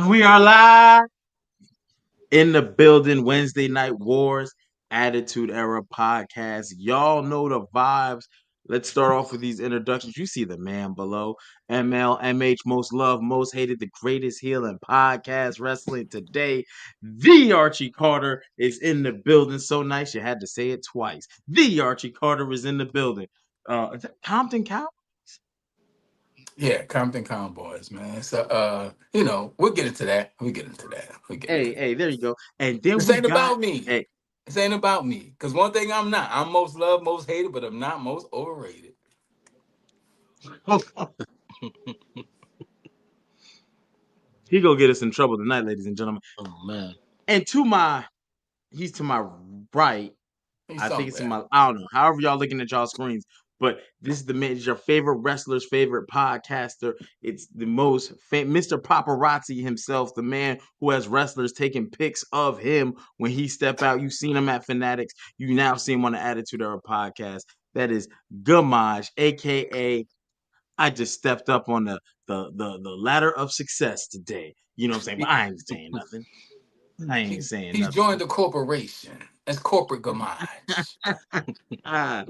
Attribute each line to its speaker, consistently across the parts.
Speaker 1: We are live in the building. Wednesday Night Wars, Attitude Era podcast. Y'all know the vibes. Let's start off with these introductions. You see the man below. ML, MH, most loved, most hated, the greatest heel in podcast wrestling today. The Archie Carter is in the building. So nice you had to say it twice. The Archie Carter is in the building. Is that Compton Cow?
Speaker 2: Yeah, Compton Cowboys, man. So, we'll get into that. We get into that. We get into that.
Speaker 1: Hey, there you go. And then
Speaker 2: This
Speaker 1: we
Speaker 2: ain't
Speaker 1: got
Speaker 2: about me.
Speaker 1: hey.
Speaker 2: This ain't about me. Because one thing I'm not. I'm most loved, most hated, but I'm not most overrated.
Speaker 1: He gonna get us in trouble tonight, ladies and gentlemen.
Speaker 3: Oh man.
Speaker 1: And he's to my right.
Speaker 2: He's
Speaker 1: I think it's to
Speaker 2: somewhere.
Speaker 1: my, I don't know. However y'all looking at y'all screens, but this is the man. Is your favorite wrestler's favorite podcaster. It's the most Mr. Paparazzi himself, the man who has wrestlers taking pics of him when he step out. You've seen him at Fanatics. You now see him on the Attitude Era podcast. That is Gamaj, aka I just stepped up on the ladder of success today. You know what I'm saying? But
Speaker 2: He,
Speaker 1: I ain't saying nothing. I ain't
Speaker 2: he,
Speaker 1: saying
Speaker 2: he's
Speaker 1: nothing.
Speaker 2: joined the corporation. That's corporate gamage.
Speaker 1: Ah,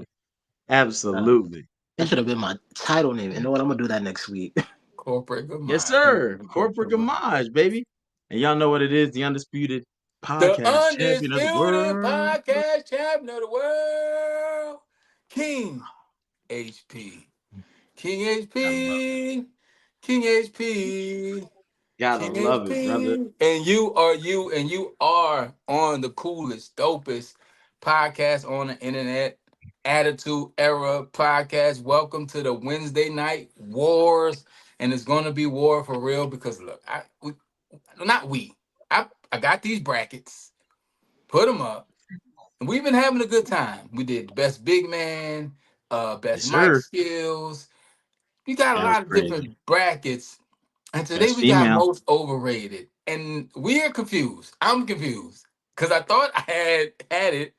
Speaker 3: Uh,
Speaker 1: absolutely.
Speaker 3: that should have been my title name. You know what? I'm gonna do that next week.
Speaker 2: Corporate
Speaker 1: Yes,
Speaker 2: gamage. He's
Speaker 1: sir.
Speaker 2: joined the corporate
Speaker 1: Corporate
Speaker 2: gamage.
Speaker 1: Gamage, baby. And y'all know what it is, the undisputed
Speaker 2: The
Speaker 1: podcast champion of the
Speaker 2: undisputed
Speaker 1: world.
Speaker 2: podcast champion of the world, King HP. King
Speaker 1: I love it.
Speaker 2: HP. King HP.
Speaker 1: Gotta
Speaker 2: King
Speaker 1: love it, brother.
Speaker 2: HP. And you are on the coolest, dopest podcast on the internet. Attitude Era podcast. Welcome to the Wednesday night wars. And it's gonna be war for real because look, not we. I got these brackets, put them up, and we've been having a good time. We did best big man, best
Speaker 1: Yes,
Speaker 2: mic
Speaker 1: sir.
Speaker 2: skills. We got a
Speaker 1: That was
Speaker 2: lot of
Speaker 1: crazy.
Speaker 2: different brackets, and today
Speaker 1: Best
Speaker 2: we got
Speaker 1: female.
Speaker 2: most overrated. And we're confused. I'm confused because I thought I had it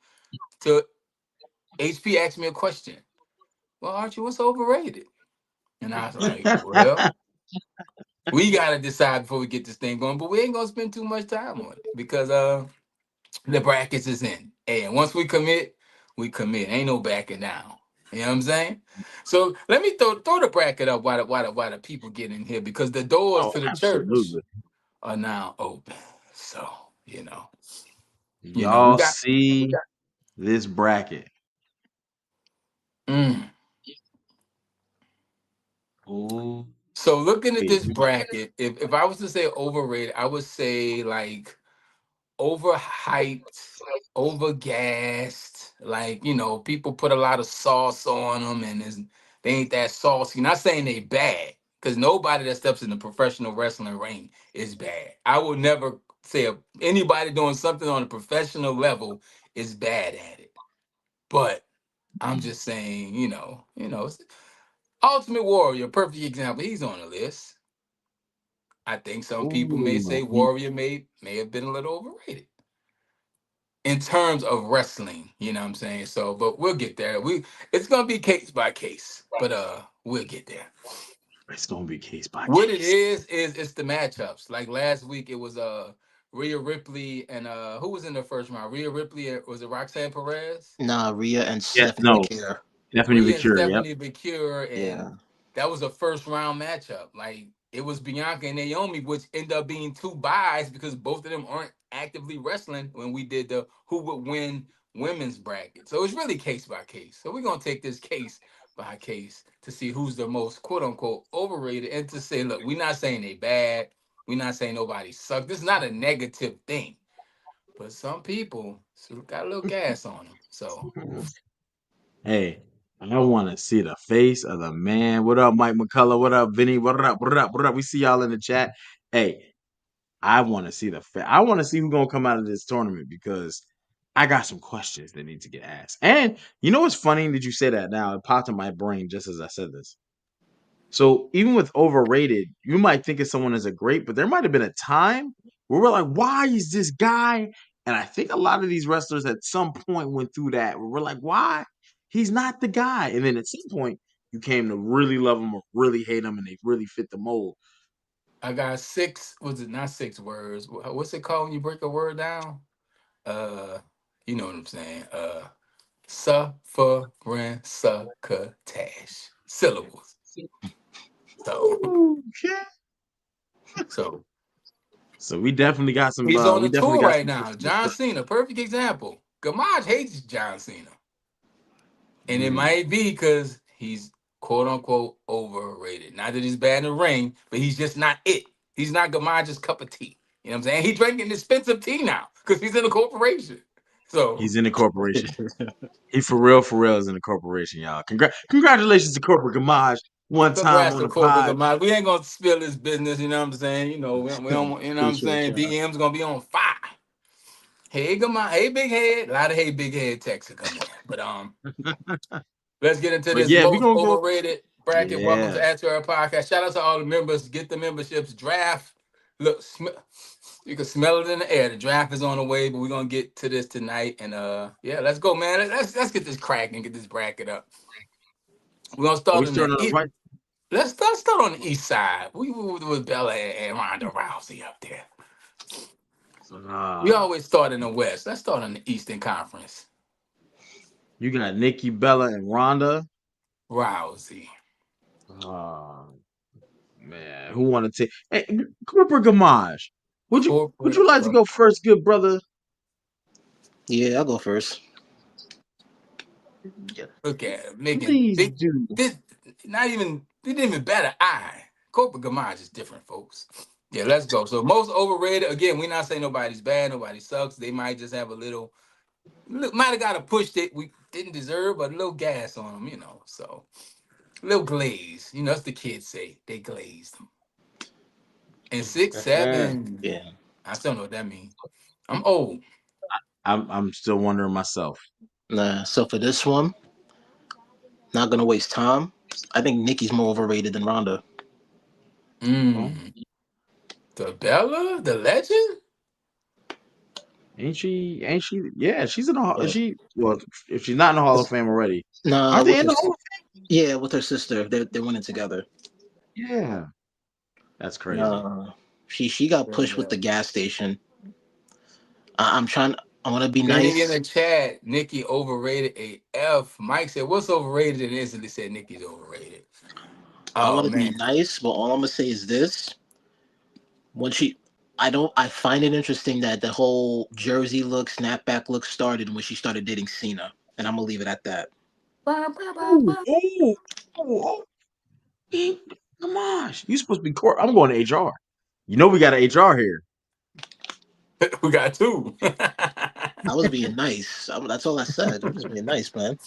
Speaker 2: to HP asked me a question. Well, Archie, what's overrated? And I was like, well, we gotta decide before we get this thing going, but we ain't gonna spend too much time on it because the brackets is in. And once we commit, we commit. Ain't no backing down. You know what I'm saying? So let me throw the bracket up while the people get in here because the doors
Speaker 1: Oh,
Speaker 2: to the church
Speaker 1: absolutely.
Speaker 2: are now open. So, you know, we
Speaker 1: Y'all
Speaker 2: got
Speaker 1: see this bracket.
Speaker 2: mm.
Speaker 1: Ooh.
Speaker 2: So looking at
Speaker 1: Wait,
Speaker 2: this bracket, if I was to say overrated, I would say like overhyped, overgassed. Like people put a lot of sauce on them, and they ain't that saucy. Not saying they bad, because nobody that steps in the professional wrestling ring is bad. I would never say anybody doing something on a professional level is bad at it. But I'm just saying, Ultimate Warrior, perfect example. He's on the list. I think some people may say
Speaker 1: ooh.
Speaker 2: Warrior may have been a little overrated in terms of wrestling, you know what I'm saying? So, but we'll get there. It's gonna be case by case, but we'll get there.
Speaker 1: It's gonna be case by
Speaker 2: What it
Speaker 1: case.
Speaker 2: is it's the matchups. Like last week it was Rhea Ripley and who was in the first round? Rhea Ripley was it Roxanne Perez?
Speaker 3: Nah, Rhea and
Speaker 1: Yeah,
Speaker 3: Stephanie
Speaker 1: no,
Speaker 3: McCare.
Speaker 1: definitely
Speaker 2: Rhea
Speaker 1: be
Speaker 2: and
Speaker 1: cure. Yep.
Speaker 2: Stephanie Bakura,
Speaker 3: Yeah.
Speaker 2: and that was a first round matchup. Like it was Bianca and Naomi, which ended up being two buys because both of them aren't actively wrestling when we did the who would win women's bracket. So it's really case by case. So we're gonna take this case by case to see who's the most quote unquote overrated and to say, look, we're not saying they bad. We're not saying nobody suck. This is not a negative thing. But some people got a little gas on them. So
Speaker 1: Hey, I want to see the face of the man. What up, Mike McCullough? What up, Vinny? What up? What up? What up? We see y'all in the chat. Hey, I want to see I want to see who's gonna come out of this tournament because I got some questions that need to get asked. And you know what's funny that you say that now? It popped in my brain just as I said this. So even with overrated, you might think of someone as a great, but there might have been a time where we're like, why is this guy? And I think a lot of these wrestlers at some point went through that where we're like, why? He's not the guy. And then at some point, you came to really love him or really hate him, and they really fit the mold.
Speaker 2: I got six. Was it not 6 words? What's it called when you break a word down? Uh, you know what I'm saying. Suffering succotash syllables. So,
Speaker 1: Ooh, okay.
Speaker 2: so
Speaker 1: So we definitely got some.
Speaker 2: he's on
Speaker 1: We
Speaker 2: the
Speaker 1: definitely
Speaker 2: tour
Speaker 1: got
Speaker 2: right
Speaker 1: some.
Speaker 2: now. John Cena, perfect example. Gamaj hates John Cena, and it
Speaker 1: Mm.
Speaker 2: might be because he's quote unquote overrated. Not that he's bad in the ring, but he's just not it. He's not Gamaj's cup of tea. You know what I'm saying? He's drinking expensive tea now because he's in a corporation. So
Speaker 1: He's in the corporation. He for real is in the corporation, y'all. Congratulations to Corporate Gamage one time
Speaker 2: congrats
Speaker 1: on
Speaker 2: to
Speaker 1: the
Speaker 2: corporate
Speaker 1: pod.
Speaker 2: Gamaj. We ain't gonna spill his business. You know what I'm saying? We don't. You know what I'm
Speaker 3: Appreciate
Speaker 2: saying?
Speaker 3: y'all.
Speaker 2: DM's gonna be on fire. Hey Gamaj. Hey big head. A lot of hey big head texts are coming in, but let's get into
Speaker 1: But
Speaker 2: this
Speaker 1: yeah, we
Speaker 2: most
Speaker 1: gonna go.
Speaker 2: overrated bracket. Welcome
Speaker 1: Yeah.
Speaker 2: to Add to Our Podcast. Shout out to all the members. Get the memberships. Draft. Look, you can smell it in the air. The draft is on the way, but we're gonna get to this tonight. And yeah, let's go, man. Let's get this crack and get this bracket up. We're gonna
Speaker 1: Are
Speaker 2: start
Speaker 1: we
Speaker 2: in the
Speaker 1: starting on the
Speaker 2: east.
Speaker 1: right?
Speaker 2: Let's start on the east side. We with Bella and Ronda Rousey up there. We
Speaker 1: Uh,
Speaker 2: always start in the west. Let's start in the Eastern Conference.
Speaker 1: you got Nikki Bella and Ronda.
Speaker 2: Rousey.
Speaker 1: Uh, man, who want to take? Hey, Corporate Gamage. Would
Speaker 2: Corporate.
Speaker 1: you like to go first, good brother?
Speaker 3: Yeah, I'll go first.
Speaker 1: Yeah,
Speaker 2: Look at him making
Speaker 1: please
Speaker 2: big.
Speaker 1: do.
Speaker 2: This not even they didn't even bat an eye. Corporate Gamage is different, folks. Yeah, let's go. So most overrated. Again, we're not saying nobody's bad, nobody sucks. They might just have a little, might have got a push that we didn't deserve, but a little gas on them, So a little glaze. That's the kids say. They glazed them. And six, seven.
Speaker 3: Yeah.
Speaker 2: I still don't know what that means. I'm old.
Speaker 1: I'm still wondering myself.
Speaker 3: Nah. So for this one, not gonna waste time. I think Nikki's more overrated than Ronda.
Speaker 1: Oh,
Speaker 2: Mm. The Bella, the legend.
Speaker 1: ain't she? Ain't she? Yeah, she's in the Hall. Is
Speaker 3: Yeah.
Speaker 1: she? Well, if she's not in the Hall of Fame already,
Speaker 3: Nah,
Speaker 1: aren't they
Speaker 3: with
Speaker 1: in
Speaker 3: her.
Speaker 1: the Hall of
Speaker 3: Yeah, with her sister. They're winning together.
Speaker 1: Fame? Yeah, that's crazy.
Speaker 3: Nah. She got pushed with
Speaker 2: Yeah.
Speaker 3: the gas station. I'm trying. I want to be
Speaker 2: Big in
Speaker 3: nice.
Speaker 2: the chat, Nikki overrated AF. Mike said, "What's overrated?" and instantly said, "Nikki's overrated."
Speaker 3: I
Speaker 2: Oh
Speaker 3: want to be
Speaker 2: man,
Speaker 3: nice, but all I'm gonna say is this: when she, I don't. I find it interesting that the whole Jersey look, snapback look started when she started dating Cena, and I'm gonna leave it at that.
Speaker 1: Oh, oh, oh, oh. Come on, you supposed to be court. I'm going to HR. You know we got an HR here.
Speaker 2: we got two.
Speaker 3: I was being nice. That's all I said. I'm just being nice, man.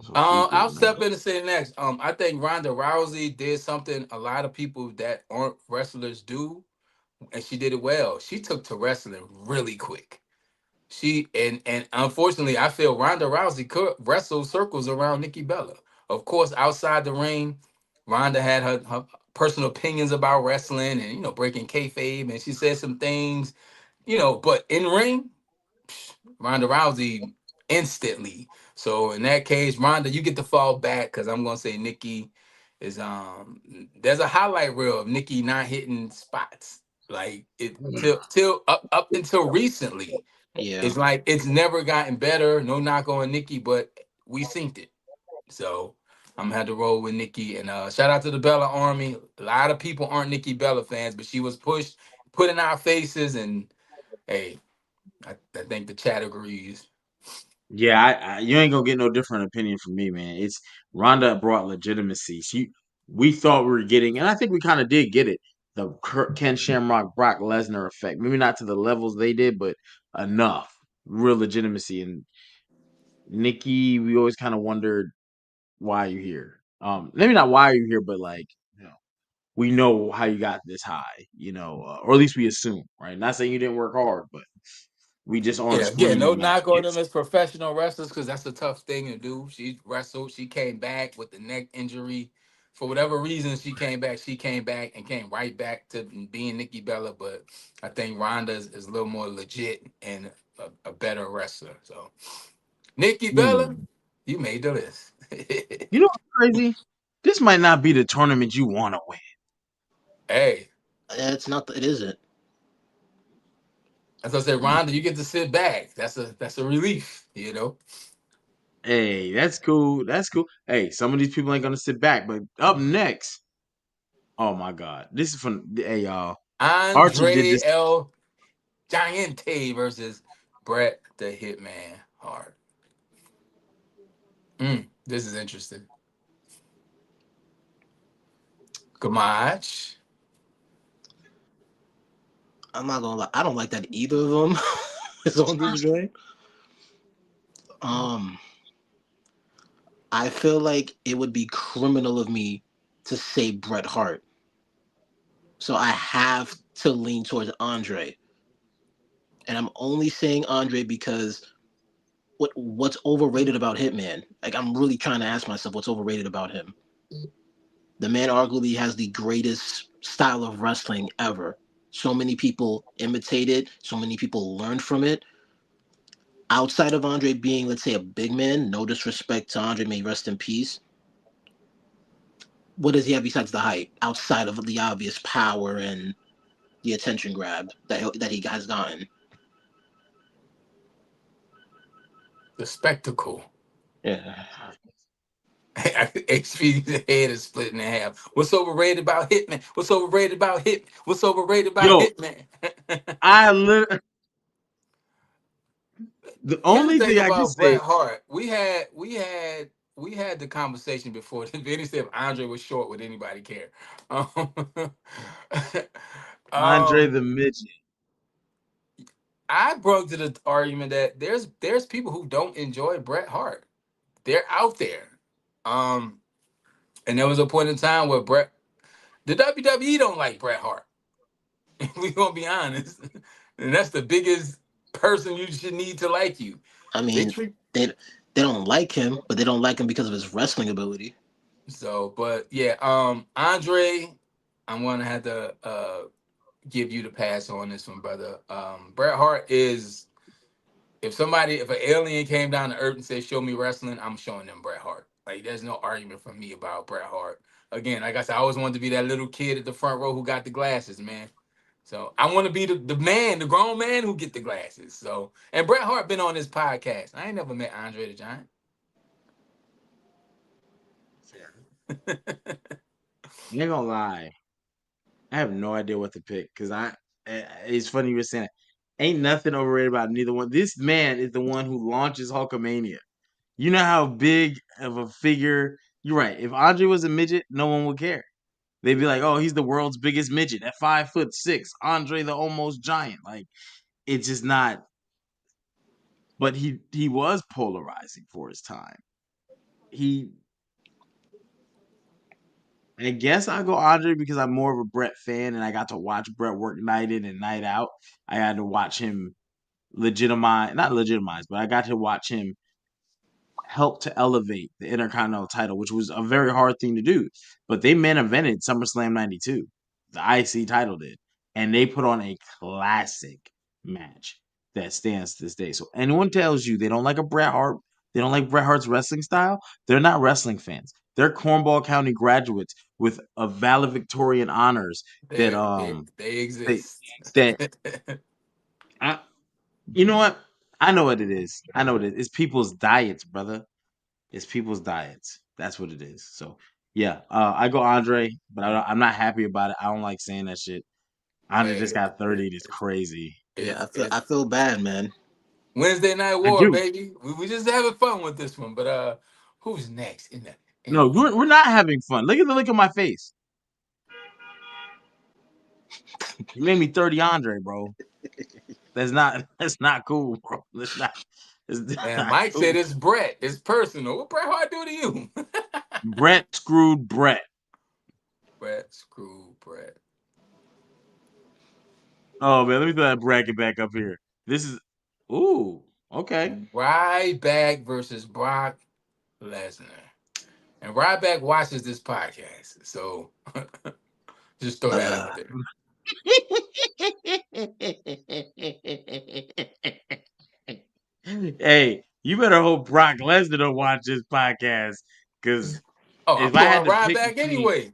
Speaker 1: So people,
Speaker 2: I'll
Speaker 1: man.
Speaker 2: step in and say next. I think Ronda Rousey did something a lot of people that aren't wrestlers do, and she did it well. She took to wrestling really quick. And unfortunately, I feel Ronda Rousey could wrestle circles around Nikki Bella. Of course, outside the ring, Ronda had her personal opinions about wrestling and breaking kayfabe, and she said some things, But in ring, Ronda Rousey instantly. So in that case, Ronda, you get to fall back because I'm gonna say Nikki is there's a highlight reel of Nikki not hitting spots like it till up until recently.
Speaker 3: Yeah.
Speaker 2: It's like it's never gotten better. No knock on Nikki, but we synced it. So I'm gonna have to roll with Nikki. And shout out to the Bella Army. A lot of people aren't Nikki Bella fans, but she was pushed, put in our faces, and hey, I think the chat agrees.
Speaker 1: Yeah, you ain't gonna get no different opinion from me, man. It's Ronda brought legitimacy. We thought we were getting, and I think we kind of did get it. The Ken Shamrock Brock Lesnar effect. Maybe not to the levels they did, but enough real legitimacy. And Nikki, we always kind of wondered why you here. Maybe not why you here, but like we know how you got this high, or at least we assume, right? Not saying you didn't work hard, but we just aren't
Speaker 2: Yeah, again, no
Speaker 1: screaming like
Speaker 2: knock on them
Speaker 1: yes.
Speaker 2: as professional wrestlers because that's a tough thing to do. She wrestled, she came back with the neck injury. For whatever reason, she came back. She came back and came right back to being Nikki Bella. But I think Ronda is a little more legit and a better wrestler. So Nikki Bella,
Speaker 1: Hmm.
Speaker 2: you made the list.
Speaker 1: You know what's crazy? this might not be the tournament you want to win.
Speaker 2: Hey,
Speaker 3: It's not. It isn't.
Speaker 2: as I said, Ronda, you get to sit back. That's a relief, you know.
Speaker 1: Hey, that's cool. That's cool. Hey, some of these people ain't gonna sit back, but up next, oh my god, this is from hey y'all. Archer did
Speaker 2: Andre
Speaker 1: this.
Speaker 2: El Giante versus Bret the Hitman Hart. This is interesting. Gamach.
Speaker 3: I'm not gonna lie. I don't like that either of them is on this joint. Um, I feel like it would be criminal of me to say Bret Hart, so I have to lean towards Andre, and I'm only saying Andre because what's overrated about Hitman? Like I'm really trying to ask myself what's overrated about him. The man arguably has the greatest style of wrestling ever. So many people imitate it. So many people learn from it. Outside of Andre being, let's say, a big man, no disrespect to Andre, may rest in peace. What does he have besides the height? Outside of the obvious power and the attention grab that he has gotten.
Speaker 2: The spectacle.
Speaker 3: Yeah,
Speaker 2: HP's head is split in half. What's overrated about Hitman? What's overrated about Hit? What's overrated about
Speaker 1: Yo,
Speaker 2: Hitman?
Speaker 1: I lit the
Speaker 2: Here's the
Speaker 1: only
Speaker 2: thing
Speaker 1: thing I can
Speaker 2: about Bret
Speaker 1: say,
Speaker 2: Hart. We had the conversation before. Vinny said if Andre was short, would anybody care? Um,
Speaker 1: Andre
Speaker 2: um,
Speaker 1: the midget.
Speaker 2: I broke to the argument that there's people who don't enjoy Bret Hart. They're out there. Um, and there was a point in time where the WWE don't like Bret Hart. We gonna be honest, and that's the biggest person you should need to like you.
Speaker 3: I
Speaker 2: They
Speaker 3: mean,
Speaker 2: treat
Speaker 3: they they don't like him, but they don't like him because of his wrestling ability.
Speaker 2: so, but yeah, Andre, I'm gonna have to give you the pass on this one, brother. Bret Hart is if an alien came down to Earth and said, "Show me wrestling," I'm showing them Bret Hart. Like, there's no argument for me about Bret Hart. Again, like I said, I always wanted to be that little kid at the front row who got the glasses, man. So I want to be the man, the grown man who get the glasses. So and Bret Hart been on this podcast. I ain't never met Andre the Giant.
Speaker 1: I ain't gonna lie. I have no idea what to pick because it's funny you were saying that. Ain't nothing overrated about neither one. This man is the one who launches Hulkamania. You know how big of a figure. You're right. If Andre was a midget, no one would care. They'd be like, "Oh, he's the world's biggest midget at 5'6". Andre the almost giant." Like it's just not. But he was polarizing for his time. He, I guess I go Andre because I'm more of a Brett fan, and I got to watch Brett work night in and night out. I had to watch him not legitimize, but I got to watch him helped to elevate the Intercontinental title, which was a very hard thing to do. But they main evented SummerSlam '92. The IC title did, and they put on a classic match that stands to this day. So anyone tells you they don't like a Bret Hart, they don't like Bret Hart's wrestling style, they're not wrestling fans. They're Cornwall County graduates with a valedictorian honors that
Speaker 2: They
Speaker 1: they
Speaker 2: exist.
Speaker 1: that I, you know what? I know what it is. I know what it is. It's people's diets, brother. It's people's diets. That's what it is. So yeah, I go Andre, but I'm not happy about it. I don't like saying that shit. Andre just
Speaker 2: Hey,
Speaker 1: got 30. It's crazy.
Speaker 3: Yeah, I
Speaker 2: it's
Speaker 3: feel bad, man.
Speaker 2: Wednesday Night
Speaker 1: I
Speaker 2: War,
Speaker 1: do.
Speaker 2: baby. We just having fun with this one. But who's next in the
Speaker 1: No, we're not having fun. Look at the look at my face. You made me 30 Andre, bro. That's not cool, bro. That's
Speaker 2: and
Speaker 1: not
Speaker 2: Mike said
Speaker 1: cool.
Speaker 2: it's Brett. It's personal. What Bret Hart do to you?
Speaker 1: Brett screwed Brett.
Speaker 2: Brett, screw Brett.
Speaker 1: Oh man, let me throw that bracket back up here. This is ooh, okay.
Speaker 2: Ryback versus Brock Lesnar. And Ryback watches this podcast. So just throw that
Speaker 3: Uh,
Speaker 2: out there.
Speaker 1: Hey, you better hope Brock Lesnar don't watch this podcast, cause
Speaker 2: Oh, I
Speaker 1: If I
Speaker 2: put
Speaker 1: had
Speaker 2: on
Speaker 1: to pick
Speaker 2: Ryback
Speaker 1: between,
Speaker 2: anyway.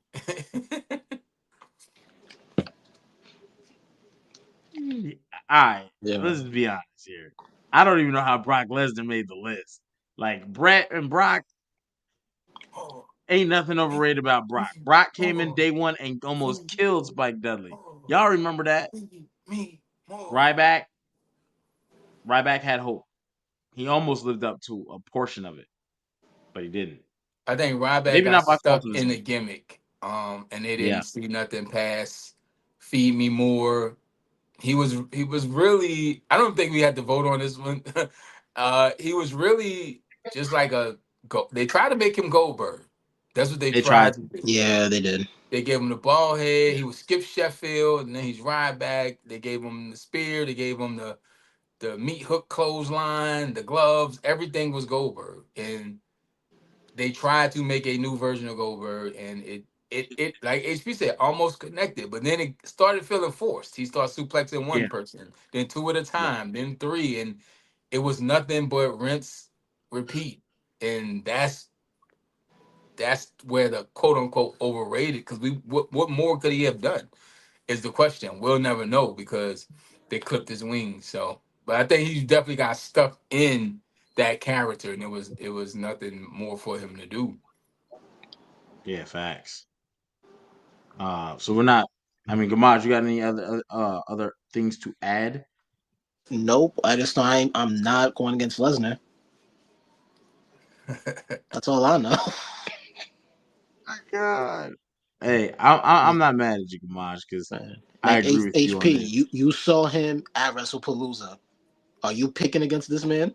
Speaker 1: all right,
Speaker 3: Yeah.
Speaker 1: let's just be honest here. I don't even know how Brock Lesnar made the list. Like Brett and Brock,
Speaker 2: Oh,
Speaker 1: ain't nothing
Speaker 2: me,
Speaker 1: overrated about Brock.
Speaker 2: me,
Speaker 1: Brock came in
Speaker 2: oh,
Speaker 1: day one and almost
Speaker 2: me,
Speaker 1: killed Spike Dudley.
Speaker 2: oh,
Speaker 1: Y'all remember that?
Speaker 2: me, more.
Speaker 1: Ryback, Ryback had hope. He almost lived up to a portion of it, but he didn't.
Speaker 2: I think Ryback
Speaker 1: Maybe
Speaker 2: got
Speaker 1: not by fault
Speaker 2: stuck
Speaker 1: of his
Speaker 2: in
Speaker 1: own.
Speaker 2: the gimmick, and they
Speaker 1: Yeah,
Speaker 2: didn't see nothing past "Feed Me More." He was really. I don't think we had to vote on this one. He was really just like a go. They tried to make him Goldberg. That's what they
Speaker 1: they tried
Speaker 2: tried
Speaker 1: to.
Speaker 2: to do.
Speaker 3: Yeah, they did.
Speaker 2: They gave him the ball head.
Speaker 1: Yeah,
Speaker 2: He was Skip Sheffield, and then he's Ryback. They gave him the spear. They gave him the meat hook clothesline, the gloves. Everything was Goldberg, and they tried to make a new version of Goldberg, and it like HP said, almost connected, but then it started feeling forced. He started suplexing
Speaker 1: yeah,
Speaker 2: one person, then two at a
Speaker 1: yeah,
Speaker 2: time, then three, and it was nothing but rinse, repeat, and that's where the quote unquote overrated, because we what more could he have done is the question. We'll never know because they clipped his wings. So, but I think he definitely got stuck in that character, and it was nothing more for him to do.
Speaker 1: yeah. Facts. So we're not. I mean, Gamaj, you got any other things to add?
Speaker 3: Nope. I just know I'm not going against Lesnar. That's all I know.
Speaker 1: My God. Hey, I'm not mad at you, Gamaj, because I
Speaker 3: Like
Speaker 1: agree with you
Speaker 3: HP,
Speaker 1: on this.
Speaker 3: you saw him at WrestlePalooza. Are you picking against this man?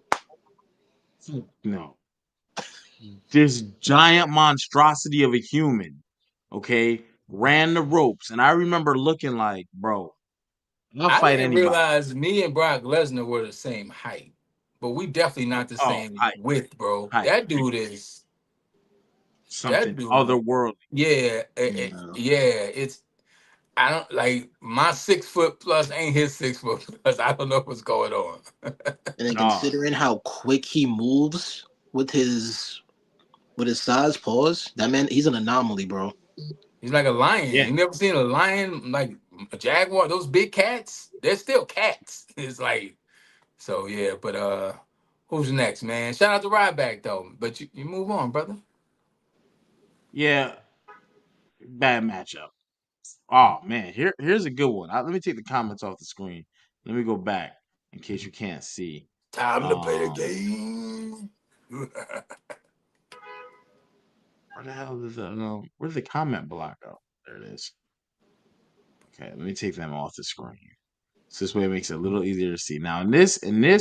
Speaker 1: No, this giant monstrosity of a human, okay, ran the ropes, and I remember looking like, bro, I'll
Speaker 2: I
Speaker 1: fight
Speaker 2: didn't
Speaker 1: anybody.
Speaker 2: realize me and Brock Lesnar were the same height, but we definitely not the
Speaker 1: Oh,
Speaker 2: same width, bro.
Speaker 1: height,
Speaker 2: That
Speaker 1: like
Speaker 2: dude is that
Speaker 1: something
Speaker 2: dude.
Speaker 1: otherworldly.
Speaker 2: Yeah,
Speaker 3: No.
Speaker 2: yeah. It's I don't like my 6 foot plus ain't his 6 foot plus. I don't know what's going on.
Speaker 3: And then
Speaker 1: Dog.
Speaker 3: considering how quick he moves with his size, pause. That man, he's an anomaly, bro.
Speaker 2: He's like a lion.
Speaker 1: Yeah,
Speaker 2: You never seen a lion like a jaguar? Those big cats, they're still cats. It's like so yeah. But who's next, man? Shout out to Ryback though. But you move on, brother.
Speaker 1: yeah, bad matchup. Oh man, here's a good one. Let me take the comments off the screen. Let me go back in case you can't see.
Speaker 2: Time to play the
Speaker 1: Um,
Speaker 2: game.
Speaker 1: where the hell is the where's the comment block go? There it is. Okay, let me take them off the screen. So this way it makes it a little easier to see. Now in this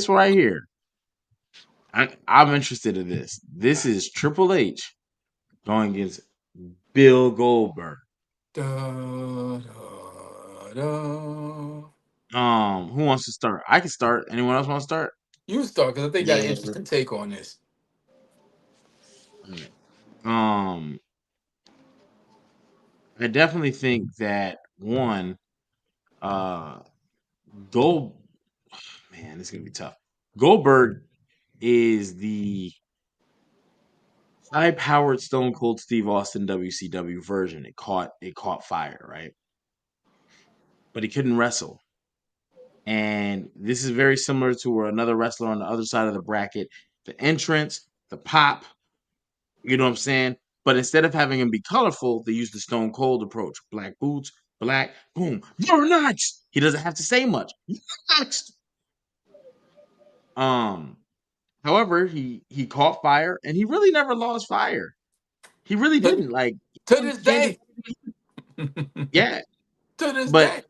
Speaker 1: right here, I'm interested in this. This is Triple H going against Bill Goldberg.
Speaker 2: Da, da, da.
Speaker 1: Who wants to start? I can start. Anyone else want to start?
Speaker 2: You start because I think you got an
Speaker 3: Yeah.
Speaker 2: interesting take on this.
Speaker 1: All right. I definitely think that one, uh, Gold, man, this is gonna be tough. Goldberg is the high-powered Stone Cold Steve Austin WCW version. It caught fire, right? But he couldn't wrestle. And this is very similar to where another wrestler on the other side of the bracket, the entrance, the pop, you know what I'm saying? But instead of having him be colorful, they use the Stone Cold approach. Black boots, black, boom, you're next. He doesn't have to say much. You're next. Um, However, he caught fire and he really never lost fire. He really
Speaker 2: To,
Speaker 1: didn't. Like
Speaker 2: to
Speaker 1: even
Speaker 2: this
Speaker 1: Kansas,
Speaker 2: day, to
Speaker 1: yeah.
Speaker 2: this
Speaker 1: But
Speaker 2: day.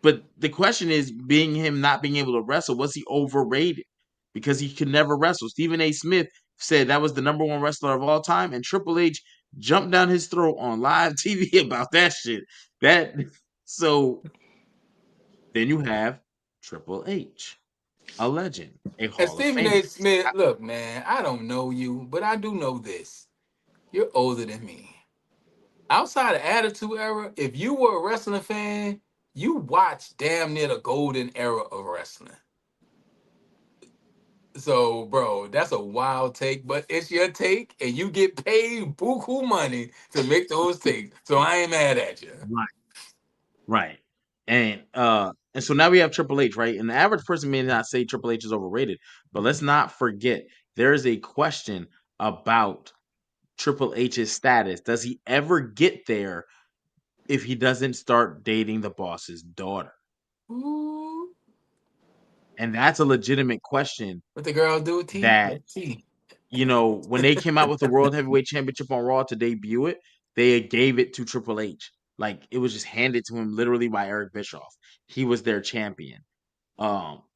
Speaker 1: but the question is, being him not being able to wrestle, was he overrated? Because he could never wrestle. Stephen A. Smith said that was the number one wrestler of all time, and Triple H jumped down his throat on live TV about that shit. That so then you have Triple H, a legend, a
Speaker 2: And
Speaker 1: Hall of
Speaker 2: Stephen
Speaker 1: Famer.
Speaker 2: A. Smith, look, man, I don't know you, but I do know this. You're older than me. Outside of Attitude Era, if you were a wrestling fan, you watched damn near the golden era of wrestling. So, bro, that's a wild take, but it's your take, and you get paid buku money to make those takes. So I ain't mad at you.
Speaker 1: Right. Right. And so now we have Triple H, right? And the average person may not say Triple H is overrated, but let's not forget there is a question about Triple H's status. Does he ever get there if he doesn't start dating the boss's daughter?
Speaker 2: Ooh,
Speaker 1: And that's a legitimate question
Speaker 2: what the girl do? T?
Speaker 1: that,
Speaker 2: Let's see.
Speaker 1: when they came out with the World Heavyweight Championship on Raw to debut it, they gave it to Triple H. Like it was just handed to him literally by Eric Bischoff. He was their champion.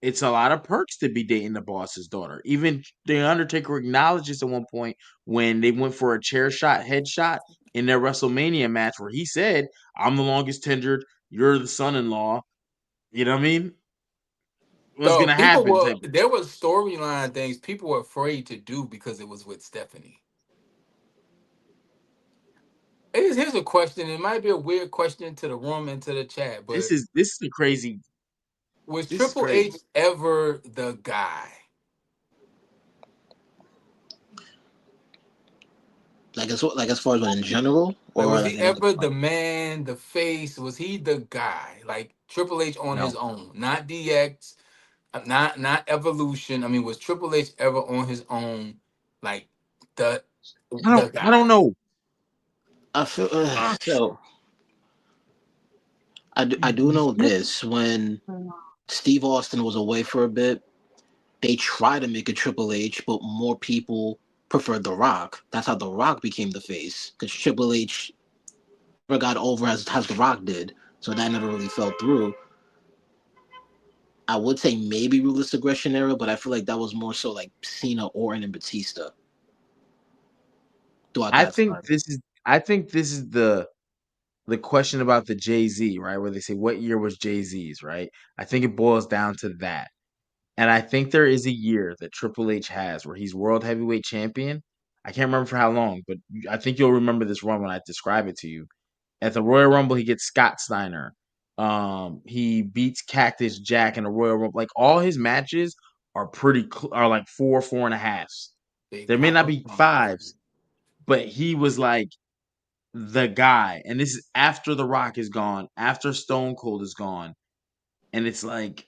Speaker 1: It's a lot of perks to be dating the boss's daughter. Even the Undertaker acknowledges at one point when they went for a chair shot headshot in their WrestleMania match where he said, "I'm the longest tenured, you're the son-in-law." You know what I mean? What's
Speaker 2: So
Speaker 1: gonna happen? Type of
Speaker 2: there was storyline things people were afraid to do because it was with Stephanie. Here's a question. It might be a weird question to the room and to the chat, but
Speaker 1: this is a crazy.
Speaker 2: was
Speaker 1: This is
Speaker 2: Triple
Speaker 1: crazy.
Speaker 2: H ever the guy?
Speaker 3: As far as what in general
Speaker 2: Like,
Speaker 3: or
Speaker 2: was
Speaker 3: like
Speaker 2: he
Speaker 3: in other
Speaker 2: ever the
Speaker 3: parts.
Speaker 2: man, the face? Was he the guy? Like Triple H on
Speaker 1: No,
Speaker 2: his own, not DX, not Evolution. I mean, was Triple H ever on his own, like the the
Speaker 1: I don't
Speaker 2: guy?
Speaker 1: know.
Speaker 3: I feel
Speaker 1: Ah,
Speaker 3: so. I do know this when Steve Austin was away for a bit. They tried to make a Triple H, but more people preferred The Rock. That's how The Rock became the face because Triple H never got over as The Rock did, so that never really fell through. I would say maybe Ruthless Aggression era, but I feel like that was more so like Cena, Orton, and Batista throughout
Speaker 1: I
Speaker 3: that
Speaker 1: think
Speaker 3: time.
Speaker 1: this is. I think this is the question about the Jay Z, right? Where they say what year was Jay Z's, right? I think it boils down to that. And I think there is a year that Triple H has where he's world heavyweight champion. I can't remember for how long, but I think you'll remember this run when I describe it to you. At the Royal Rumble, he gets Scott Steiner. He beats Cactus Jack in the Royal Rumble. Like all his matches are are like four and a halves.
Speaker 2: Big
Speaker 1: There may not
Speaker 2: Papa
Speaker 1: be
Speaker 2: Pump.
Speaker 1: fives, but he was like the guy. And this is after The Rock is gone, after Stone Cold is gone, and it's like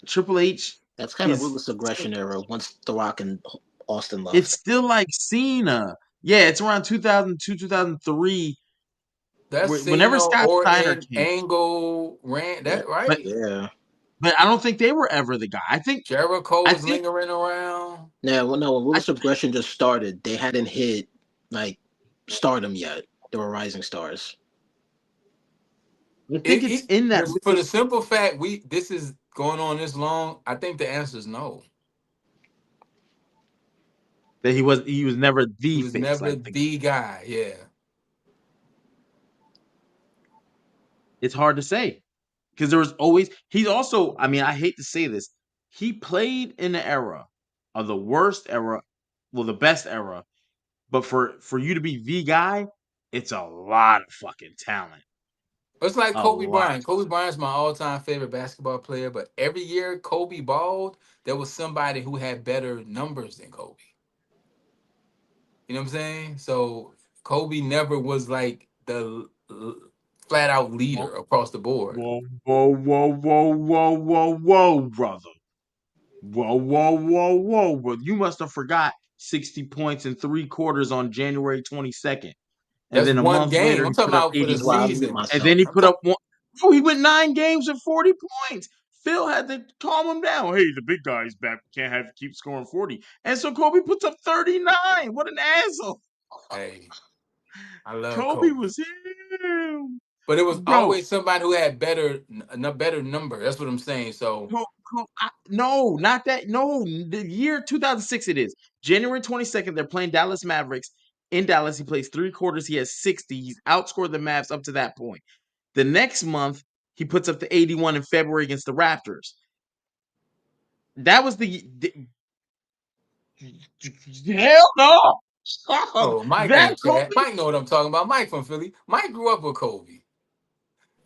Speaker 1: Triple H
Speaker 3: That's kind of
Speaker 1: is
Speaker 3: Ruthless Aggression era once The Rock and Austin
Speaker 1: it's
Speaker 3: left.
Speaker 1: still like Cena. Yeah, it's around 2002, 2003,
Speaker 2: That's
Speaker 1: whenever
Speaker 2: Cena,
Speaker 1: Scott Steiner
Speaker 2: Orton,
Speaker 1: came.
Speaker 2: Angle, Rand.
Speaker 3: Yeah,
Speaker 2: That
Speaker 1: But
Speaker 2: right?
Speaker 3: yeah.
Speaker 1: I don't think they were ever the guy.
Speaker 2: Jericho
Speaker 1: I
Speaker 2: was
Speaker 1: think
Speaker 2: lingering around.
Speaker 3: Yeah, well, no, when
Speaker 1: I,
Speaker 3: Ruthless Aggression just started, they hadn't hit like stardom yet. They were rising stars.
Speaker 1: I think it's in that
Speaker 2: For
Speaker 1: ruthless
Speaker 2: the simple fact we this is going on this long, I think the answer is no.
Speaker 1: that he was never
Speaker 2: He
Speaker 1: the
Speaker 2: was
Speaker 1: face.
Speaker 2: never
Speaker 1: Like
Speaker 2: the guy. Yeah.
Speaker 1: it's hard to say because there was always he's also. I mean, I hate to say this, he played in the era of the worst era, well, the best era. But for you to be the guy, it's a lot of fucking talent.
Speaker 2: It's like
Speaker 1: A
Speaker 2: Kobe
Speaker 1: lot.
Speaker 2: Bryant. Kobe Bryant's my all-time favorite basketball player, but every year Kobe balled, there was somebody who had better numbers than Kobe. You know what I'm saying? So Kobe never was like the flat out
Speaker 1: Whoa,
Speaker 2: leader across the board.
Speaker 1: whoa, whoa, whoa, whoa, whoa, whoa, whoa, brother. Whoa, whoa, whoa, whoa, bro. You must have forgot 60 points in 3 quarters on January 22nd. And
Speaker 2: That's
Speaker 1: then a
Speaker 2: one
Speaker 1: month later,
Speaker 2: game. I'm
Speaker 1: he
Speaker 2: talking
Speaker 1: put up
Speaker 2: about for the
Speaker 3: This is why I
Speaker 1: 81.
Speaker 3: mute
Speaker 2: season.
Speaker 1: And then
Speaker 3: myself.
Speaker 1: he
Speaker 2: I'm
Speaker 1: put up
Speaker 2: talking.
Speaker 1: one. Oh, he went 9 games with 40 points. Phil had to calm him down. Hey, the big guy's back. We can't have keep scoring 40. And so Kobe puts up 39. What an asshole.
Speaker 2: Hey, I love
Speaker 1: Kobe
Speaker 2: Kobe.
Speaker 1: was him.
Speaker 2: But it was
Speaker 1: Bro,
Speaker 2: always somebody who had a better number. That's what I'm saying. So
Speaker 1: No, not that. No, the year 2006 it is. January 22nd, they're playing Dallas Mavericks. In Dallas, he plays 3 quarters. He has 60. He's outscored the Mavs up to that point. The next month, he puts up the 81 in February against the Raptors. That was the hell no.
Speaker 2: oh, Mike in
Speaker 1: That
Speaker 2: the
Speaker 1: Kobe.
Speaker 2: chat. Mike know what I'm talking about. Mike from Philly. Mike grew up with Kobe.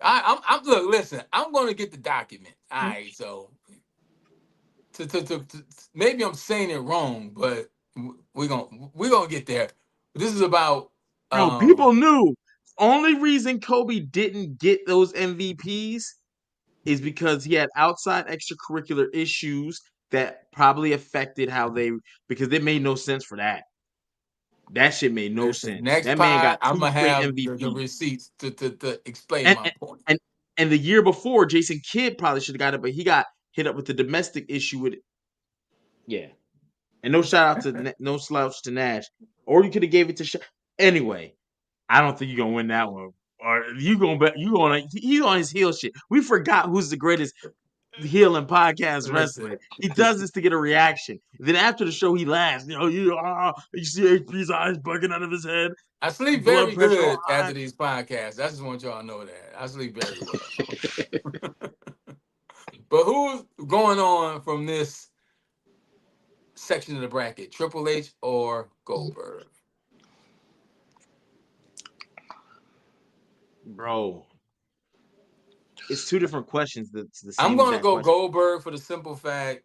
Speaker 2: I'm look, listen, I'm gonna get the document. All right, so maybe I'm saying it wrong, but we're gonna get there. This is about
Speaker 1: Bro,
Speaker 2: um
Speaker 1: people knew. Only reason Kobe didn't get those MVPs is because he had outside extracurricular issues that probably affected how they because it made no sense for that. That shit made no
Speaker 2: listen,
Speaker 1: sense.
Speaker 2: next
Speaker 1: That man
Speaker 2: pod,
Speaker 1: got
Speaker 2: I'm
Speaker 1: two
Speaker 2: gonna
Speaker 1: straight
Speaker 2: have the
Speaker 1: MVPs.
Speaker 2: receipts to explain
Speaker 1: And
Speaker 2: my
Speaker 1: and
Speaker 2: point.
Speaker 1: and, and the year before, Jason Kidd probably should have got it, but he got hit up with the domestic issue with it. Yeah. And no shout out to no slouch to Nash. Or you could have gave it to anyway. I don't think you're gonna win that one. Or you gonna bet you gonna he's on his heel shit. We forgot who's the greatest heel in podcast
Speaker 2: Listen,
Speaker 1: wrestling. He does this to get a reaction. Then after the show, he laughs. You see HP's eyes bugging out of his head,
Speaker 2: I sleep
Speaker 1: blood
Speaker 2: very
Speaker 1: pressure
Speaker 2: good
Speaker 1: all
Speaker 2: after
Speaker 1: high.
Speaker 2: these podcasts. I just want y'all to know that I sleep very well. But who's going on from this section of the bracket? Triple H or Goldberg?
Speaker 1: Bro, it's two different questions. That's the
Speaker 2: I'm
Speaker 1: same
Speaker 2: gonna
Speaker 1: exact
Speaker 2: go
Speaker 1: question.
Speaker 2: Goldberg for the simple fact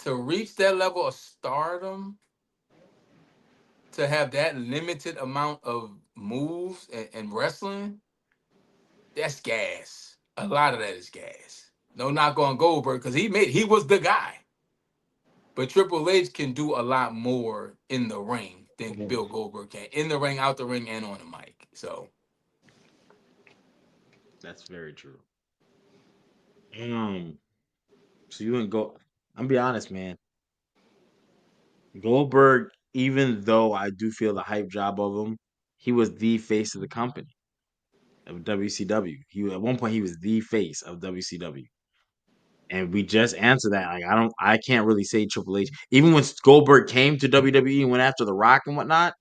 Speaker 2: to reach that level of stardom, to have that limited amount of moves and wrestling, that's gas. A lot of that is gas. No knock on Goldberg because he was the guy. But Triple H can do a lot more in the ring than Bill Goldberg can. In the ring, out the ring, and on the mic. So
Speaker 1: That's very true. So you and go. I'm be honest, man. Goldberg, even though I do feel the hype job of him, he was the face of the company of WCW. At one point he was the face of WCW. And we just answered that. Like I can't really say Triple H. Even when Goldberg came to WWE and went after The Rock and whatnot,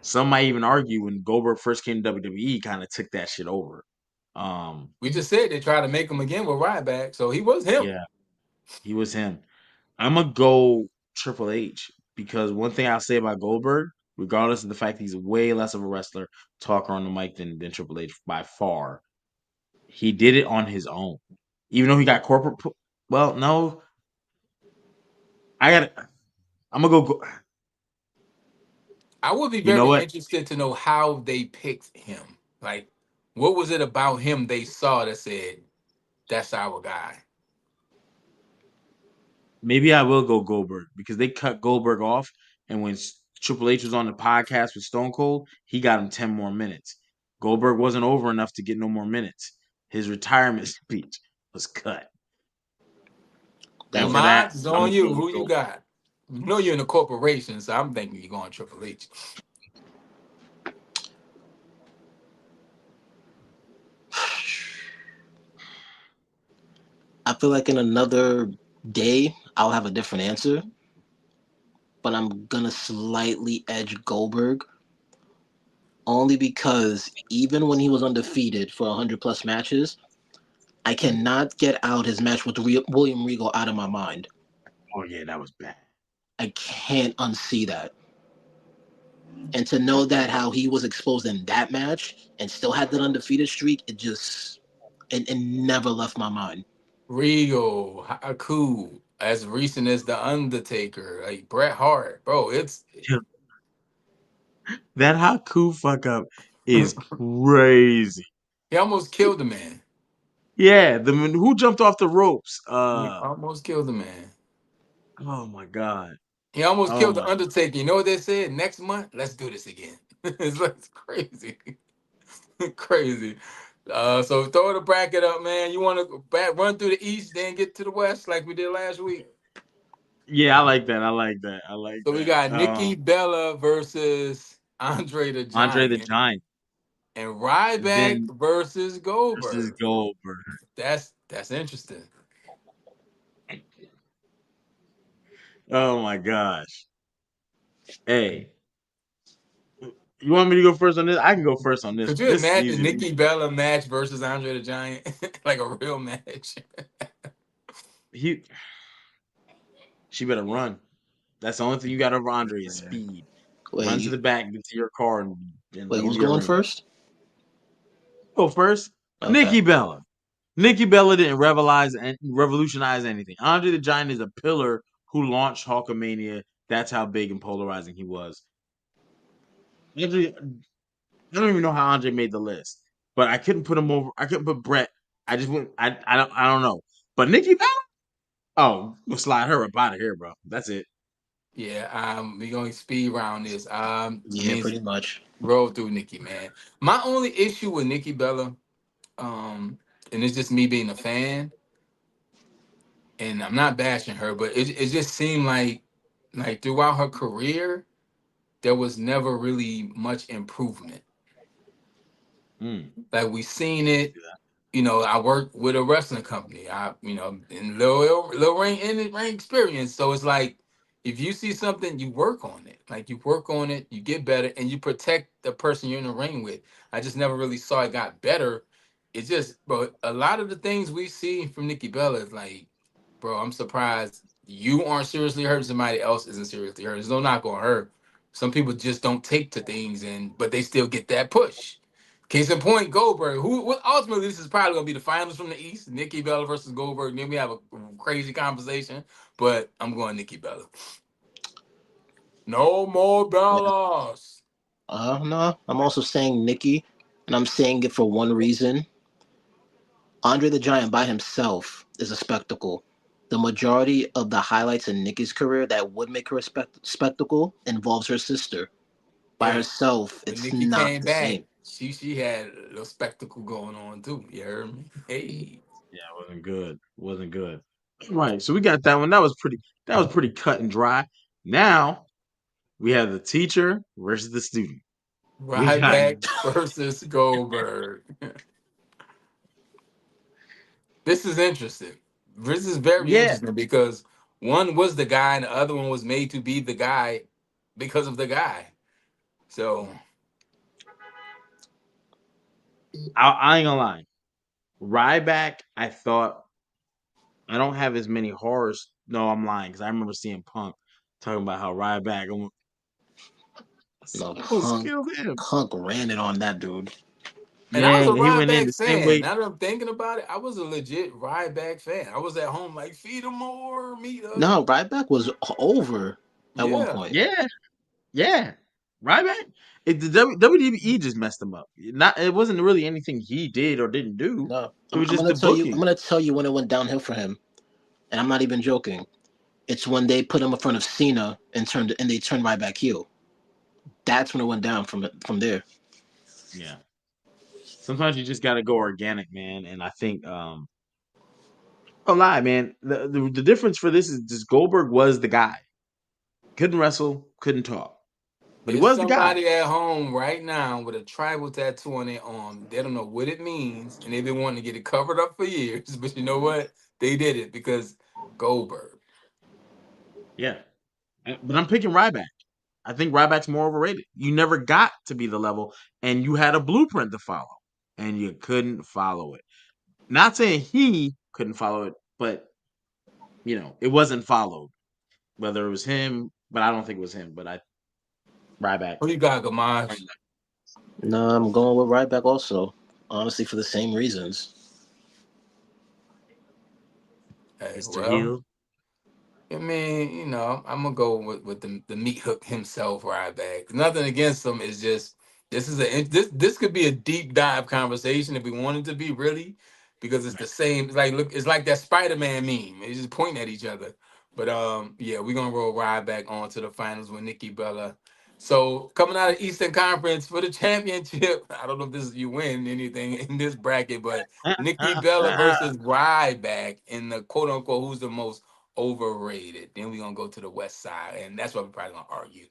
Speaker 1: some might even argue when Goldberg first came to WWE, kind of took that shit over. Um,
Speaker 2: we just said they tried to make him again with Ryback. So he was him.
Speaker 1: yeah, he was him. I'm gonna go Triple H because one thing I'll say about Goldberg, regardless of the fact he's way less of a wrestler, talker on the mic than Triple H by far, he did it on his own. Even though he got corporate, well, no, I got. I'm gonna go.
Speaker 2: I would be
Speaker 1: You know
Speaker 2: very
Speaker 1: what?
Speaker 2: interested to know how they picked him. Like, what was it about him they saw that said, that's our guy?
Speaker 1: Maybe I will go Goldberg because they cut Goldberg off, and when Triple H was on the podcast with Stone Cold, he got him 10 more minutes. Goldberg wasn't over enough to get no more minutes. His retirement speech was cut,
Speaker 2: Your
Speaker 1: and
Speaker 3: That
Speaker 1: for that,
Speaker 2: mods is
Speaker 1: I'm
Speaker 2: on
Speaker 1: gonna
Speaker 2: you.
Speaker 1: go with
Speaker 2: Who you
Speaker 1: Goldberg.
Speaker 2: got? You know you're in a corporation, so I'm thinking you're going Triple H.
Speaker 3: I feel like in another day I'll have a different answer, but I'm gonna slightly edge Goldberg only because even when he was undefeated for 100 plus matches, I cannot get out his match with William Regal out of my mind.
Speaker 1: Oh yeah, that was bad.
Speaker 3: I can't unsee that. And to know that how he was exposed in that match and still had that undefeated streak, it never left my mind.
Speaker 2: Regal, Haku, as recent as The Undertaker, like Bret Hart. Bro,
Speaker 1: That Haku fuck up is crazy.
Speaker 2: he almost killed the man.
Speaker 1: Yeah, who jumped off the ropes?
Speaker 2: He almost killed the man.
Speaker 1: Oh my god.
Speaker 2: He almost
Speaker 1: Oh
Speaker 2: killed the
Speaker 1: my.
Speaker 2: Undertaker. You know what they said? Next month, let's do this again. It's crazy. Crazy. So throw the bracket up, man. You want to run through the East, then get to the West like we did last week?
Speaker 1: Yeah, I like that. I like that. I like
Speaker 2: So we got
Speaker 1: that.
Speaker 2: Nikki Bella versus Andre the
Speaker 1: Andre the
Speaker 2: Giant
Speaker 1: Giant,
Speaker 2: and Ryback
Speaker 1: then
Speaker 2: versus
Speaker 1: versus
Speaker 2: Goldberg.
Speaker 1: Goldberg.
Speaker 2: That's interesting.
Speaker 1: Oh my gosh. Hey, you want me to go first on this? I can go first on this
Speaker 2: Could
Speaker 1: one.
Speaker 2: you
Speaker 1: This is
Speaker 2: imagine
Speaker 1: easy for
Speaker 2: Nikki
Speaker 1: me.
Speaker 2: Bella match versus Andre the Giant? Like a real match.
Speaker 1: He she better run. That's the only thing you got over Andre is speed.
Speaker 3: Wait,
Speaker 1: Run to the back, get to your car, and
Speaker 3: wait,
Speaker 1: go to
Speaker 3: who's
Speaker 1: your
Speaker 3: going
Speaker 1: ring.
Speaker 3: first?
Speaker 1: Go first.
Speaker 3: Okay.
Speaker 1: Nikki Bella. Nikki Bella didn't revolutionize anything. Andre the Giant is a pillar who launched Hulkamania. That's how big and polarizing he was. Andre, I don't even know how Andre made the list, but I couldn't put him over. I couldn't put Brett. I just went. I don't know. But Nikki Bella, oh, we'll slide her up out of here, bro. That's it.
Speaker 2: Yeah, we going to speed round this. I
Speaker 3: Yeah,
Speaker 2: mean,
Speaker 3: pretty much.
Speaker 2: roll through Nikki, man. My only issue with Nikki Bella, um, and it's just me being a fan, and I'm not bashing her, but it just seemed like throughout her career, there was never really much improvement.
Speaker 1: Mm,
Speaker 2: Like we seen it, I work with a wrestling company. In low rank in rank experience. So it's like if you see something, you work on it. Like you work on it, you get better, and you protect the person you're in the ring with. I just never really saw it got better. It's just, bro, a lot of the things we see from Nikki Bella is like, bro, I'm surprised you aren't seriously hurt. Somebody else isn't seriously hurt. There's no knock on her. Some people just don't take to things, but they still get that push. Case in point, Goldberg. Ultimately this is probably gonna be the finals from the East. Nikki Bella versus Goldberg. Then we have a crazy conversation, but I'm going Nikki Bella. No more
Speaker 3: Yeah.
Speaker 2: Bellas.
Speaker 3: No, I'm also saying Nikki, and I'm saying it for one reason. Andre the Giant by himself is a spectacle. The majority of the highlights in Nikki's career that would make her a spectacle involves her sister. By
Speaker 2: Yeah,
Speaker 3: herself,
Speaker 2: when
Speaker 3: it's
Speaker 2: Nikki
Speaker 3: not
Speaker 2: came
Speaker 3: the
Speaker 2: back,
Speaker 3: same.
Speaker 2: she had a little spectacle going on too. You heard me? Hey,
Speaker 1: yeah, it wasn't good. Wasn't good. Right. So we got that one. That was pretty. That was pretty cut and dry. Now we have the teacher versus the student. We got
Speaker 2: Ryback versus Goldberg. This is interesting. This is very
Speaker 1: yeah.
Speaker 2: interesting because one was the guy and the other one was made to be the guy because of the guy. So
Speaker 1: I ain't gonna lie. Ryback, I thought I don't have as many horrors. No, I'm lying because I remember seeing Punk talking about how Ryback
Speaker 3: No,
Speaker 1: almost
Speaker 3: Punk,
Speaker 1: killed him.
Speaker 3: Punk ran it on that dude.
Speaker 2: and I was a
Speaker 1: Man, he went in
Speaker 2: Ryback
Speaker 1: the same
Speaker 2: fan.
Speaker 1: way.
Speaker 2: Now that I'm thinking about it, I was a legit Ryback fan. I was at home like feed him more, meet up.
Speaker 3: No, Ryback was over at one
Speaker 2: Yeah.
Speaker 3: point.
Speaker 1: Yeah, yeah. Ryback. The WWE just messed him up. Not. It wasn't really anything he did or didn't do.
Speaker 3: No,
Speaker 1: It was
Speaker 3: I'm
Speaker 1: just
Speaker 3: gonna
Speaker 1: the
Speaker 3: tell you. I'm
Speaker 1: booking.
Speaker 3: gonna tell you when it went downhill for him, and I'm not even joking. It's when they put him in front of Cena and they turned Ryback heel. That's when it went down from there.
Speaker 1: Yeah. Sometimes you just got to go organic, man. And I think a lie, man. The difference for this is just Goldberg was the guy. Couldn't wrestle, couldn't talk, but he
Speaker 2: There's
Speaker 1: was the guy.
Speaker 2: somebody at home right now with a tribal tattoo on their arm. They don't know what it means, and they've been wanting to get it covered up for years. But you know what? They did it because Goldberg.
Speaker 1: Yeah. But I'm picking Ryback. I think Ryback's more overrated. You never got to be the level, and you had a blueprint to follow, and you couldn't follow it. Not saying he couldn't follow it, but it wasn't followed. Whether it was him, but I don't think it was him. But I Ryback.
Speaker 2: Who you got, Gamage?
Speaker 3: No, I'm going with Ryback also. Honestly, for the same reasons.
Speaker 2: Hey,
Speaker 1: Mr.
Speaker 2: well,
Speaker 1: Hill.
Speaker 2: I mean, I'm gonna go with the meat hook himself right back. Nothing against him. It's just this could be a deep dive conversation if we wanted to be really, because it's the same. It's like look, it's like that Spider-Man meme. They just pointing at each other. But yeah, we're gonna roll right back on to the finals with Nikki Bella. So coming out of Eastern Conference for the championship, I don't know if this is you win anything in this bracket, but Nikki Bella versus Ryback in the quote unquote who's the most overrated. Then we're gonna go to the west side, and that's what we're probably gonna argue.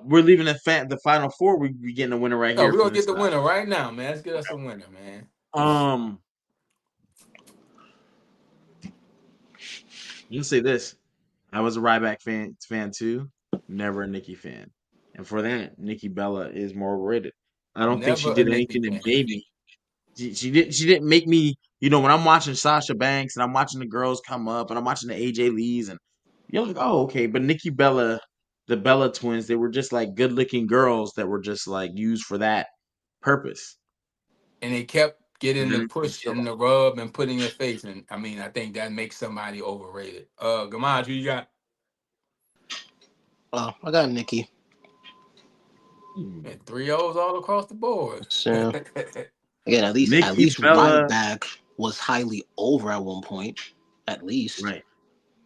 Speaker 1: We're leaving the final four. We getting a winner right
Speaker 2: No,
Speaker 1: here
Speaker 2: we're
Speaker 1: for
Speaker 2: gonna get
Speaker 1: this.
Speaker 2: the winner right now, man. Let's get us a winner, man.
Speaker 1: Um, you say this. I was a Ryback fan too. Never a Nikki fan, and for that, Nikki Bella is more overrated. I don't think she
Speaker 2: Never a
Speaker 1: did
Speaker 2: Nikki
Speaker 1: anything that
Speaker 2: fan.
Speaker 1: made me. She didn't make me. When I'm watching Sasha Banks and I'm watching the girls come up and I'm watching the AJ Lees and you're like, oh okay, but Nikki Bella, the Bella twins, they were just like good looking girls that were just like used for that purpose.
Speaker 2: And they kept get in the
Speaker 1: Mhm, for
Speaker 2: push
Speaker 1: sure.
Speaker 2: and the rub and put in your face. And I mean, I think that makes somebody overrated. Gamaj, who you got?
Speaker 3: I got Nikki.
Speaker 1: Hmm.
Speaker 2: And three O's all across the board.
Speaker 3: So again, at
Speaker 1: Nikki
Speaker 3: least
Speaker 1: Bella.
Speaker 3: Ryback was highly over at one point. At least.
Speaker 1: Right,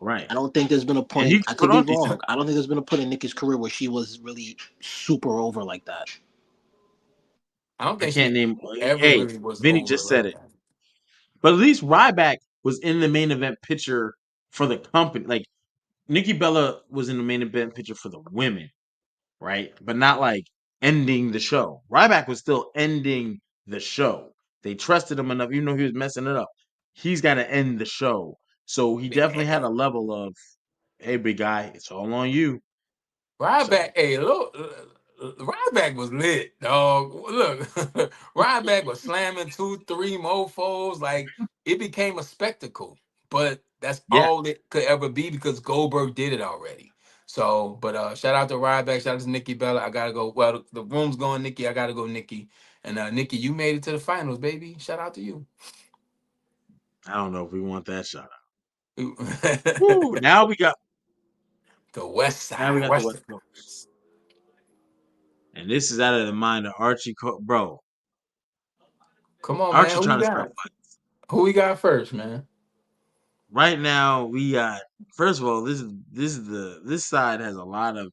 Speaker 1: right.
Speaker 3: I don't think there's been a
Speaker 1: And he
Speaker 3: point.
Speaker 1: could
Speaker 3: I
Speaker 1: put
Speaker 3: could be
Speaker 1: on decent.
Speaker 3: wrong. I don't think there's been a point in Nikki's career where she was really super over like that.
Speaker 2: I don't
Speaker 1: I
Speaker 2: think
Speaker 1: can't
Speaker 2: she
Speaker 1: name.
Speaker 2: ever
Speaker 1: Hey,
Speaker 2: really was
Speaker 1: Vinny
Speaker 2: over
Speaker 1: just
Speaker 2: like
Speaker 1: said it.
Speaker 2: that.
Speaker 1: But at least Ryback was in the main event picture for the company. Like Nikki Bella was in the main event picture for the women, right? But not like ending the show. Ryback was still ending the show. They trusted him enough, even though he was messing it up. He's got to end the show. So he definitely had a level of, hey, big guy, it's all on you.
Speaker 2: Ryback,
Speaker 1: So
Speaker 2: hey, look, Ryback was lit, dog. Look, Ryback was slamming two, three mofos. Like it became a spectacle, but that's
Speaker 1: yeah,
Speaker 2: all it could ever be because Goldberg did it already. So, but shout out to Ryback, shout out to Nikki Bella. I gotta go. Well, the room's going Nikki. I gotta go Nikki. And Nikki, you made it to the finals, baby. Shout out to you.
Speaker 1: I don't know if we want that shot. Woo,
Speaker 2: The West
Speaker 1: now we
Speaker 2: Side,
Speaker 1: got the
Speaker 2: Western
Speaker 1: West Coast.
Speaker 2: Conference.
Speaker 1: And this is out of the mind of Archie, bro.
Speaker 2: Come on, man.
Speaker 1: Archie
Speaker 2: Who you
Speaker 1: trying to start
Speaker 2: got?
Speaker 1: fighting.
Speaker 2: Who we got first, man?
Speaker 1: Right now, we got first of all, this side has a lot of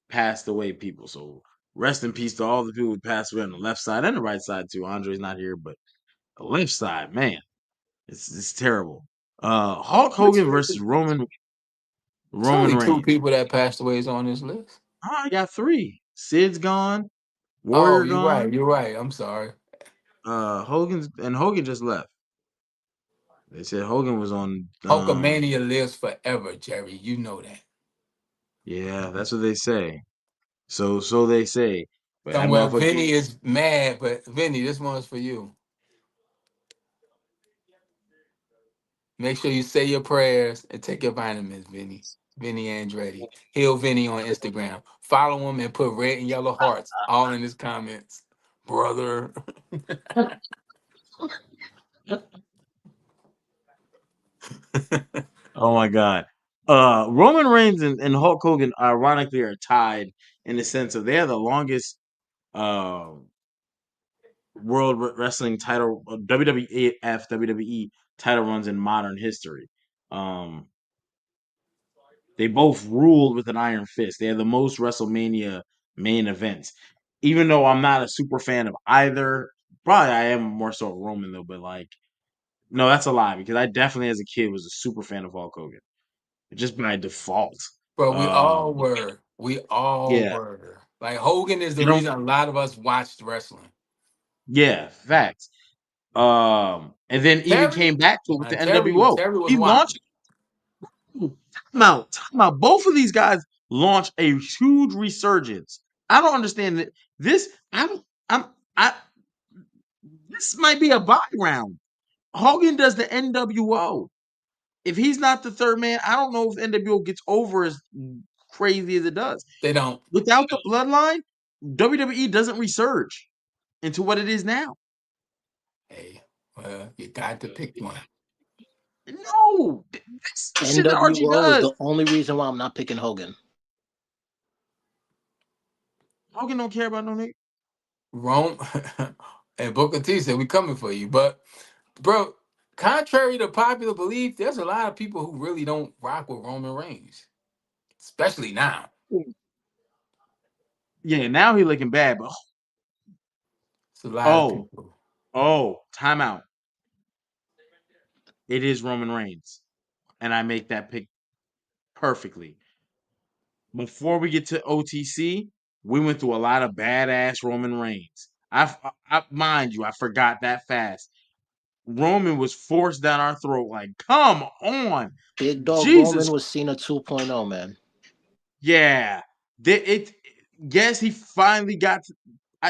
Speaker 1: passed away people. So rest in peace to all the people who passed away on the left side and the right side too. Andre's not here, but the left side, man, it's terrible. Hulk
Speaker 2: Which
Speaker 1: Hogan versus
Speaker 2: it's
Speaker 1: Roman
Speaker 2: only two
Speaker 1: Reigns.
Speaker 2: people that passed away is on this list.
Speaker 1: I got three. Sid's gone,
Speaker 2: Oh,
Speaker 1: Warrior
Speaker 2: you're right.
Speaker 1: gone,
Speaker 2: You're right. I'm sorry.
Speaker 1: Hogan just left. They said Hogan was on
Speaker 2: Hulkamania lives forever, Jerry. You know that.
Speaker 1: yeah, that's what they say. So they say. But that
Speaker 2: Somewhere
Speaker 1: motherfucker
Speaker 2: Vinny is mad, but Vinny, this one's for you. Make sure you say your prayers and take your vitamins, Vinny. Vinny Andretti. Heal Vinny on Instagram. Follow him and put red and yellow hearts all in his comments. Brother.
Speaker 1: oh my god. Roman Reigns and Hulk Hogan ironically are tied in the sense of they're the longest uh wrestling title WWF WWE title runs in modern history. Um they both ruled with an iron fist. They had the most WrestleMania main events. Even though I'm not a super fan of either, probably I am more so Roman though, but like no, that's a lie because I definitely as a kid was a super fan of Hulk Hogan. Just by default.
Speaker 2: Bro, we all
Speaker 1: Um,
Speaker 2: were. We all
Speaker 1: yeah,
Speaker 2: were. Like Hogan is the
Speaker 1: you know,
Speaker 2: reason a lot of us watched wrestling.
Speaker 1: yeah, facts. And then even
Speaker 2: Terry,
Speaker 1: came back to it with the
Speaker 2: Terry,
Speaker 1: NWO.
Speaker 2: Terry was
Speaker 1: He
Speaker 2: wild.
Speaker 1: launched time out. Both of these guys launched a huge resurgence. I don't understand that this. I'm, I. This might be a buy round. Hogan does the NWO. If he's not the third man, I don't know if NWO gets over as crazy as it does.
Speaker 2: They don't.
Speaker 1: Without the bloodline, WWE doesn't resurge into what it is now.
Speaker 2: Hey, well, you got to pick one.
Speaker 1: No, that's the shit that Archie
Speaker 3: NWO is
Speaker 1: does.
Speaker 3: the only reason why I'm not picking Hogan.
Speaker 1: Hogan don't care about no nigga.
Speaker 2: Rome and Booker T said we coming for you. But bro, contrary to popular belief, there's a lot of people who really don't rock with Roman Reigns, especially now.
Speaker 1: Yeah, now he looking bad, but
Speaker 2: It's a lot of
Speaker 1: oh,
Speaker 2: people.
Speaker 1: timeout. It is Roman Reigns, and I make that pick perfectly. Before we get to OTC, we went through a lot of badass Roman Reigns. Mind you, I forgot that fast. Roman was forced down our throat. Like, come on,
Speaker 3: Big Dog
Speaker 1: Jesus.
Speaker 3: Roman was Cena 2.0, man.
Speaker 1: Yeah, it. Yes, he finally got.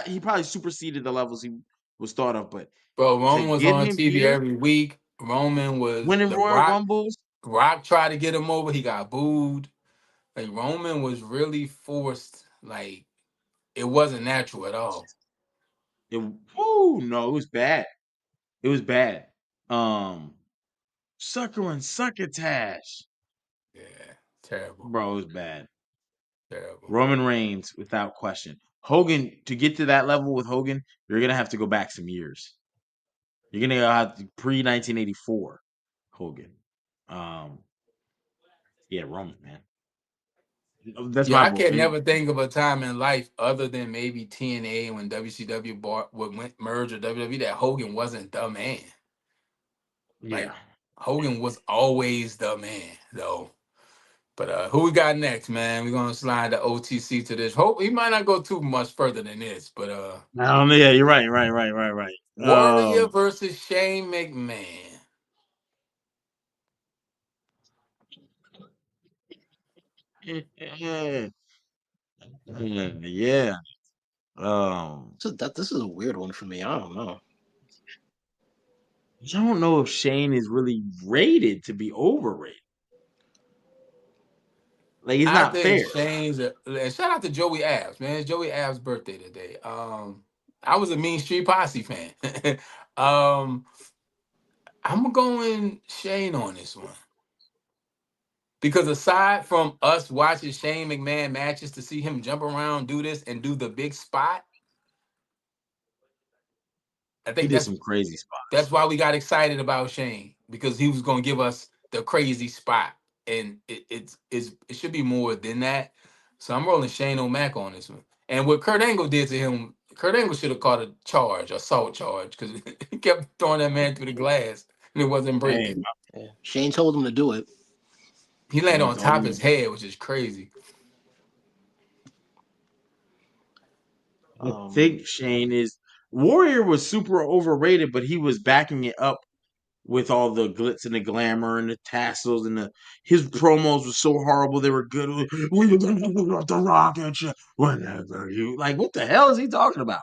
Speaker 1: He probably superseded the levels he was thought of, but
Speaker 2: Bro,
Speaker 1: to
Speaker 2: Roman was
Speaker 1: get
Speaker 2: on
Speaker 1: him
Speaker 2: TV
Speaker 1: here,
Speaker 2: every week. Roman was
Speaker 1: winning
Speaker 2: the
Speaker 1: Royal
Speaker 2: Rock.
Speaker 1: Rumbles,
Speaker 2: Rock tried to get him over. He got booed. Like Roman was really forced. Like it wasn't natural at all.
Speaker 1: it, whoo, no, it was bad. It was bad. Um, Sucker and Succotash,
Speaker 2: Yeah, terrible,
Speaker 1: bro, it was bad.
Speaker 2: terrible.
Speaker 1: Roman Reigns, without question. Hogan, to get to that level with Hogan, you're gonna have to go back some years. You're gonna have to pre 1984 Hogan. Um, yeah, Roman, man. That's
Speaker 2: Yeah,
Speaker 1: my
Speaker 2: I
Speaker 1: vote.
Speaker 2: can never think of a time in life other than maybe TNA when WCW bought what went merged with WWE that Hogan wasn't the man.
Speaker 1: Yeah.
Speaker 2: Like Hogan was always the man, though. But who we got next, man? We're gonna slide the OTC to this. Hope he might not go too much further than this, but
Speaker 1: Yeah, you're right, right.
Speaker 2: Warrior versus Shane McMahon.
Speaker 1: Yeah, yeah. Um,
Speaker 3: So that this is a weird one for me. I don't know.
Speaker 1: I don't know if Shane is really rated to be overrated. Like, it's
Speaker 2: I
Speaker 1: not
Speaker 2: think
Speaker 1: fair.
Speaker 2: Shane's and shout out to Joey Abs, man. It's Joey Abs' birthday today. I was a Mean Street Posse fan. um, I'm going Shane on this one. Because aside from us watching Shane McMahon matches to see him jump around, do this, and do the big spot, I
Speaker 1: He
Speaker 2: think
Speaker 1: did
Speaker 2: that's
Speaker 1: some crazy
Speaker 2: that's
Speaker 1: spots.
Speaker 2: why we got excited about Shane because he was going to give us the crazy spot, and it should be more than that. So I'm rolling Shane O'Mac on this one. And what Kurt Angle did to him, Kurt Angle should have caught a charge, assault charge, because he kept throwing that man through the glass and it wasn't
Speaker 1: Hey,
Speaker 2: breaking.
Speaker 3: Yeah. Shane told him to do it.
Speaker 2: He landed
Speaker 1: Shane
Speaker 2: on
Speaker 1: told
Speaker 2: top of
Speaker 1: me.
Speaker 2: his head, which is crazy.
Speaker 1: I think Shane is Warrior was super overrated, but he was backing it up with all the glitz and the glamour and the tassels and the his promos were so horrible they were good. We're gonna off the rocket you whenever you like. What the hell is he talking about?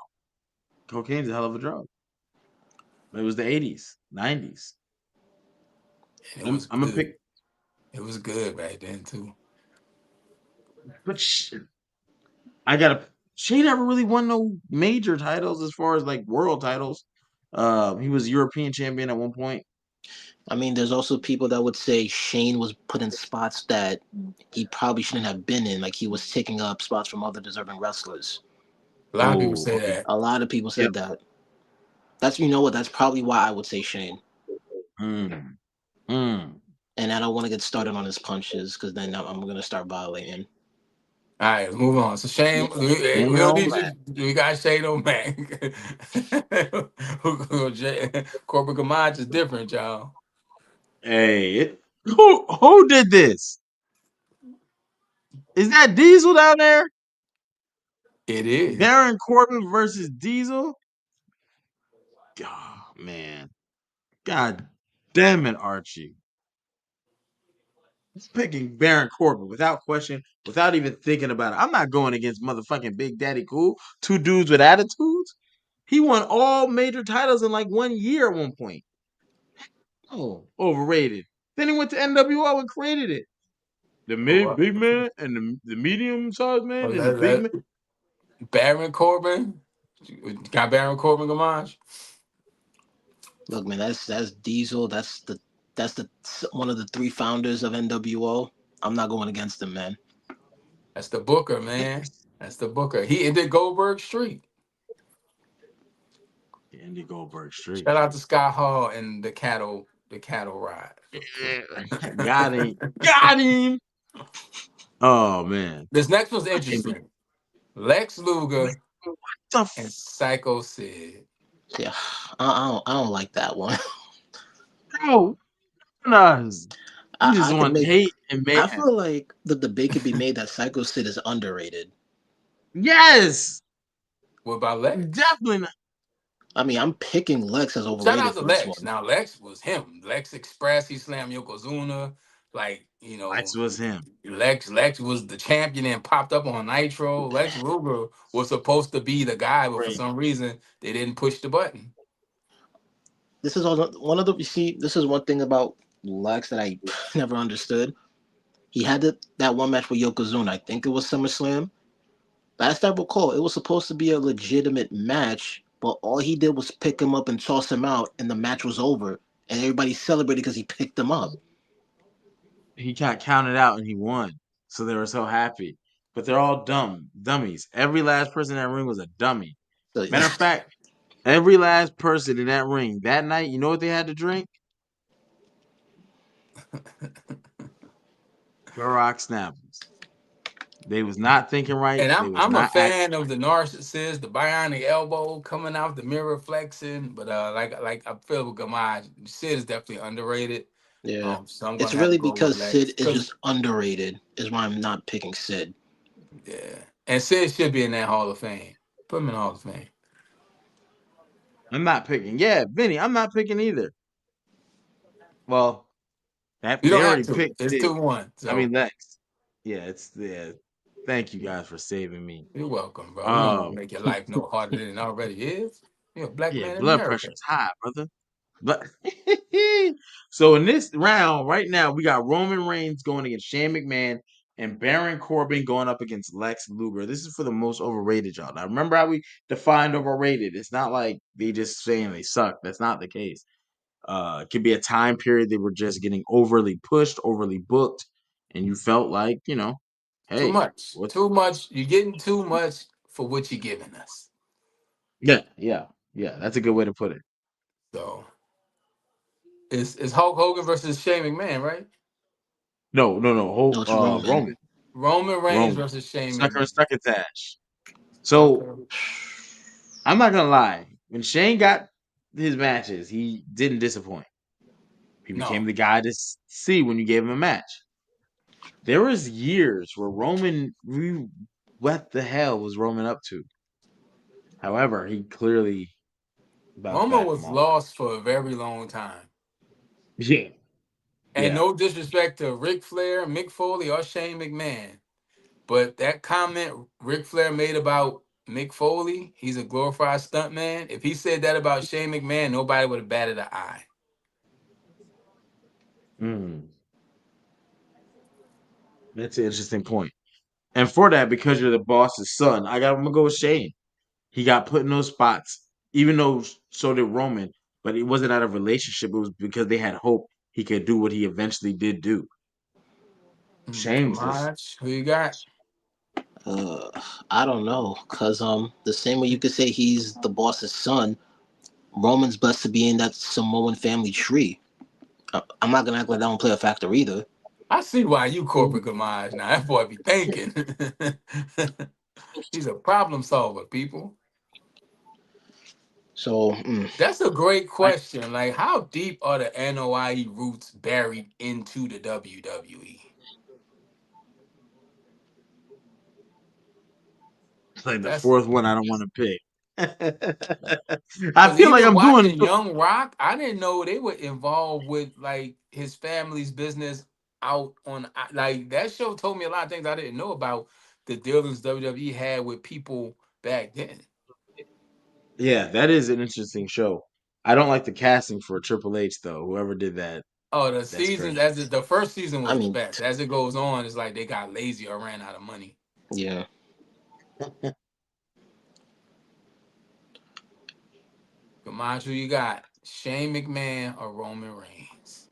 Speaker 1: Cocaine's a hell of a drug. It was the 80s, 90s.
Speaker 2: And it
Speaker 1: I'm,
Speaker 2: was
Speaker 1: I'm gonna
Speaker 2: good.
Speaker 1: pick,
Speaker 2: It was good back then too.
Speaker 1: but I gotta. Shane never really won no major titles as far as like world titles. He was European champion at one point.
Speaker 3: I mean, there's also people that would say Shane was put in spots that he probably shouldn't have been in. Like he was taking up spots from other deserving wrestlers.
Speaker 2: A lot of people
Speaker 1: Oh,
Speaker 2: say
Speaker 1: okay.
Speaker 2: that.
Speaker 3: A lot of people
Speaker 1: Yep.
Speaker 3: said that. That's you know what? That's probably why I would say Shane.
Speaker 1: Mm, mm.
Speaker 3: And I don't want to get started on his punches because then I'm gonna start violating.
Speaker 2: All right, let's move on. So Shane, we
Speaker 1: Shane
Speaker 2: don't need
Speaker 1: O'Mac.
Speaker 2: you. We got Shane O'Mac. Corporate Gamage is different, y'all.
Speaker 1: Hey, who did this? Is that Diesel down there?
Speaker 2: It is.
Speaker 1: Baron Corbin versus Diesel? Oh, man. God damn it, Archie. Picking Baron Corbin without question, without even thinking about it. I'm not going against motherfucking Big Daddy Cool. Two dudes with attitudes. He won all major titles in like 1 year at one point. Oh, overrated. Then he went to NWO and created it. The
Speaker 2: What?
Speaker 1: big man and the medium sized man
Speaker 2: Well,
Speaker 1: and the big man.
Speaker 2: Baron Corbin. Got Baron Corbin Gamage.
Speaker 3: Look, man, that's Diesel. That's the one of the three founders of NWO. I'm not going against him, man.
Speaker 2: That's the Booker, man. That's the Booker. He ended Goldberg Street.
Speaker 1: Andy Goldberg Street.
Speaker 2: Shout out to Scott Hall and the cattle ride.
Speaker 1: Got him. Got him. Oh man.
Speaker 2: This next one's
Speaker 1: Fucking
Speaker 2: interesting. Lex Luger
Speaker 1: what the
Speaker 2: and Psycho Sid.
Speaker 3: Yeah, I don't like that one.
Speaker 1: bro? Us. You just
Speaker 3: I could
Speaker 1: want
Speaker 3: make.
Speaker 1: hate and
Speaker 3: I
Speaker 1: mayhem.
Speaker 3: feel like the debate could be made that Psycho Sid is underrated.
Speaker 1: Yes.
Speaker 2: What about Lex?
Speaker 1: Definitely not.
Speaker 3: I mean, I'm picking Lex as
Speaker 2: Shout out
Speaker 3: overrated
Speaker 2: to
Speaker 3: for this
Speaker 2: Lex.
Speaker 3: one.
Speaker 2: Now Lex was him. Lex Express. He slammed Yokozuna. Like
Speaker 1: Lex was him.
Speaker 2: Lex was the champion and popped up on Nitro. Lex Luger was supposed to be the guy, but for
Speaker 1: Great.
Speaker 2: some reason they didn't push the button.
Speaker 3: This is all one of the. You see, this is one thing about Lex that I never understood. He had that one match with Yokozuna. I think it was SummerSlam. Last I recall, it was supposed to be a legitimate match, but all he did was pick him up and toss him out, and the match was over, and everybody celebrated because he picked him up.
Speaker 1: He got counted out and he won. So they were so happy. But they're all dummies. Every last person in that ring was a dummy.
Speaker 3: So
Speaker 1: Matter of fact, every last person in that ring that night, you know what they had to drink? Barack Snapples. They was not thinking right.
Speaker 2: And
Speaker 1: They
Speaker 2: I'm
Speaker 1: was
Speaker 2: I'm a
Speaker 1: not acting.
Speaker 2: fan of the narcissist, the bionic elbow coming out, the mirror flexing. But like I feel with Gamage, Sid is definitely underrated.
Speaker 3: yeah,
Speaker 2: So I'm
Speaker 3: it's
Speaker 2: gonna have to
Speaker 3: really
Speaker 2: go with
Speaker 3: because
Speaker 2: Lex
Speaker 3: Sid is
Speaker 2: because
Speaker 3: just underrated. Is why I'm not picking Sid.
Speaker 2: yeah, and Sid should be in that Hall of Fame. Put him in the Hall of Fame.
Speaker 1: I'm not picking. Yeah, Vinny, I'm not picking either. Well,
Speaker 2: You
Speaker 1: they
Speaker 2: don't have
Speaker 1: already
Speaker 2: to.
Speaker 1: picked
Speaker 2: It's
Speaker 1: Sid.
Speaker 2: 2-1.
Speaker 1: I mean
Speaker 2: So
Speaker 1: Lex. Yeah, it's yeah. Thank you guys for saving me.
Speaker 2: you're welcome, bro. We don't want to
Speaker 1: Um
Speaker 2: make your life no harder than it already is. You're a black
Speaker 1: yeah,
Speaker 2: man in
Speaker 1: blood
Speaker 2: America.
Speaker 1: pressure's high, brother. But so in this round, right now, we got Roman Reigns going against Shane McMahon and Baron Corbin going up against Lex Luger. This is for the most overrated, y'all. Now remember how we defined overrated. It's not like they just saying they suck. That's not the case. It could be a time period they were just getting overly pushed, overly booked, and you felt like,
Speaker 2: Too
Speaker 1: hey,
Speaker 2: much.
Speaker 1: what?
Speaker 2: Too much. You're getting too much for what you're giving us.
Speaker 1: Yeah, yeah, yeah. That's a good way to put it.
Speaker 2: So it's Hulk Hogan versus Shane McMahon, right?
Speaker 1: No, no, no.
Speaker 3: No, it's Roman.
Speaker 1: Roman,
Speaker 2: Roman Reigns
Speaker 1: Roman,
Speaker 2: versus Shane
Speaker 1: sucker,
Speaker 2: McMahon.
Speaker 1: sucker ass. So
Speaker 2: Okay.
Speaker 1: I'm not gonna lie. When Shane got his matches, he didn't disappoint. He became
Speaker 2: No.
Speaker 1: the guy to see when you gave him a match. There was years where what the hell was Roman up to? However, he clearly bounced
Speaker 2: Roman
Speaker 1: back from
Speaker 2: was
Speaker 1: all that.
Speaker 2: lost for a very long time.
Speaker 1: Yeah,
Speaker 2: And
Speaker 1: yeah.
Speaker 2: no disrespect to Ric Flair, Mick Foley, or Shane McMahon. But that comment Ric Flair made about Mick Foley, he's a glorified stuntman. If he said that about Shane McMahon, nobody would have batted an eye.
Speaker 1: Mm, that's an interesting point. And for that, because you're the boss's son, I'm gonna go with Shane. He got put in those spots, even though so did Roman, but it wasn't out of relationship. It was because they had hope he could do what he eventually did do. Shane was just
Speaker 2: Kamaj, who you got?
Speaker 3: Uh, I don't know, cause the same way you could say he's the boss's son, Roman's blessed to be in that Samoan family tree. I'm not gonna act like that don't play a factor either.
Speaker 2: I see why you corporate Kamaj now. That boy be thinking. He's a problem solver, people.
Speaker 3: So
Speaker 2: That's a great
Speaker 1: I,
Speaker 2: question. Like, how deep are the NOIE roots buried into the WWE?
Speaker 1: like the
Speaker 2: That's
Speaker 1: fourth one. I don't want to pick. I
Speaker 2: because
Speaker 1: feel like
Speaker 2: even
Speaker 1: I'm doing.
Speaker 2: watching Young Rock, I didn't know they were involved with like his family's business out on like that show told me a lot of things I didn't know about the dealings WWE had with people back then.
Speaker 1: Yeah, that is an interesting show. I don't like the casting for Triple H though. Whoever did that,
Speaker 2: Oh, the
Speaker 1: that's
Speaker 2: seasons
Speaker 1: crazy.
Speaker 2: the first season
Speaker 3: I
Speaker 2: was the
Speaker 3: mean,
Speaker 2: best. As it goes on, it's like they got lazy or ran out of money.
Speaker 3: yeah.
Speaker 2: Come on, who you got? Shane McMahon or Roman Reigns?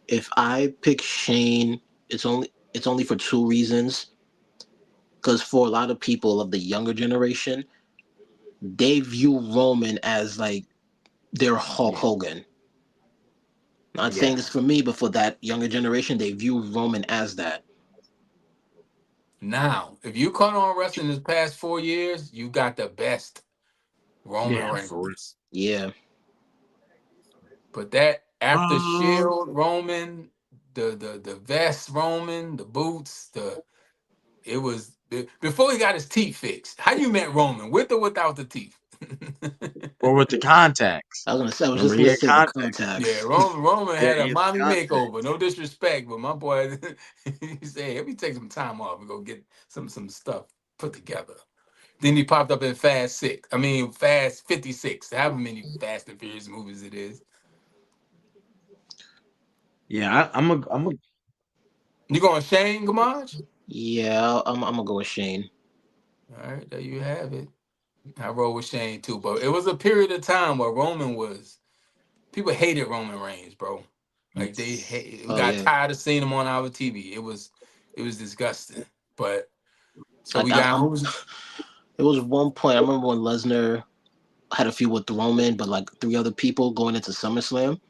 Speaker 3: If I pick Shane, it's only for two reasons. Because for a lot of people of the younger generation, they view Roman as like their Hulk
Speaker 1: Yeah,
Speaker 3: Hogan. Not saying this
Speaker 1: yeah,
Speaker 3: for me, but for that younger generation, they view Roman as that.
Speaker 2: Now, if you caught on wrestling this past 4 years, you got the best Roman
Speaker 1: yeah, for real.
Speaker 2: Reigns.
Speaker 3: Yeah.
Speaker 2: But that after
Speaker 1: Um,
Speaker 2: Shield Roman, the vest Roman, the boots, the it was before he got his teeth fixed. How you met Roman with or without the teeth?
Speaker 1: or with the contacts.
Speaker 3: I was
Speaker 1: Remember,
Speaker 3: just
Speaker 1: he
Speaker 3: gonna
Speaker 1: had
Speaker 3: say the
Speaker 1: contacts.
Speaker 2: Yeah,
Speaker 3: contacts.
Speaker 2: Roman
Speaker 1: Yeah,
Speaker 2: had a
Speaker 1: he had the
Speaker 2: mommy makeover.
Speaker 1: contacts.
Speaker 2: No disrespect, but my boy, he said, "Let me take some time off and go get some stuff put together." Then he popped up in Fast Six. I mean, Fast 56. However many Fast and Furious movies it is.
Speaker 1: Yeah, I'm a.
Speaker 2: You going Shane Gamage?
Speaker 3: Yeah, I'm gonna go with Shane.
Speaker 2: All right, there you have it. I roll with Shane too, but it was a period of time where Roman was people hated Roman Reigns, bro. Like we
Speaker 3: Oh
Speaker 2: got
Speaker 3: yeah,
Speaker 2: tired of seeing him on our TV. It was disgusting. But so we
Speaker 3: I
Speaker 2: got who's
Speaker 3: it was one point. I remember when Lesnar had a feud with Roman, but like three other people going into SummerSlam.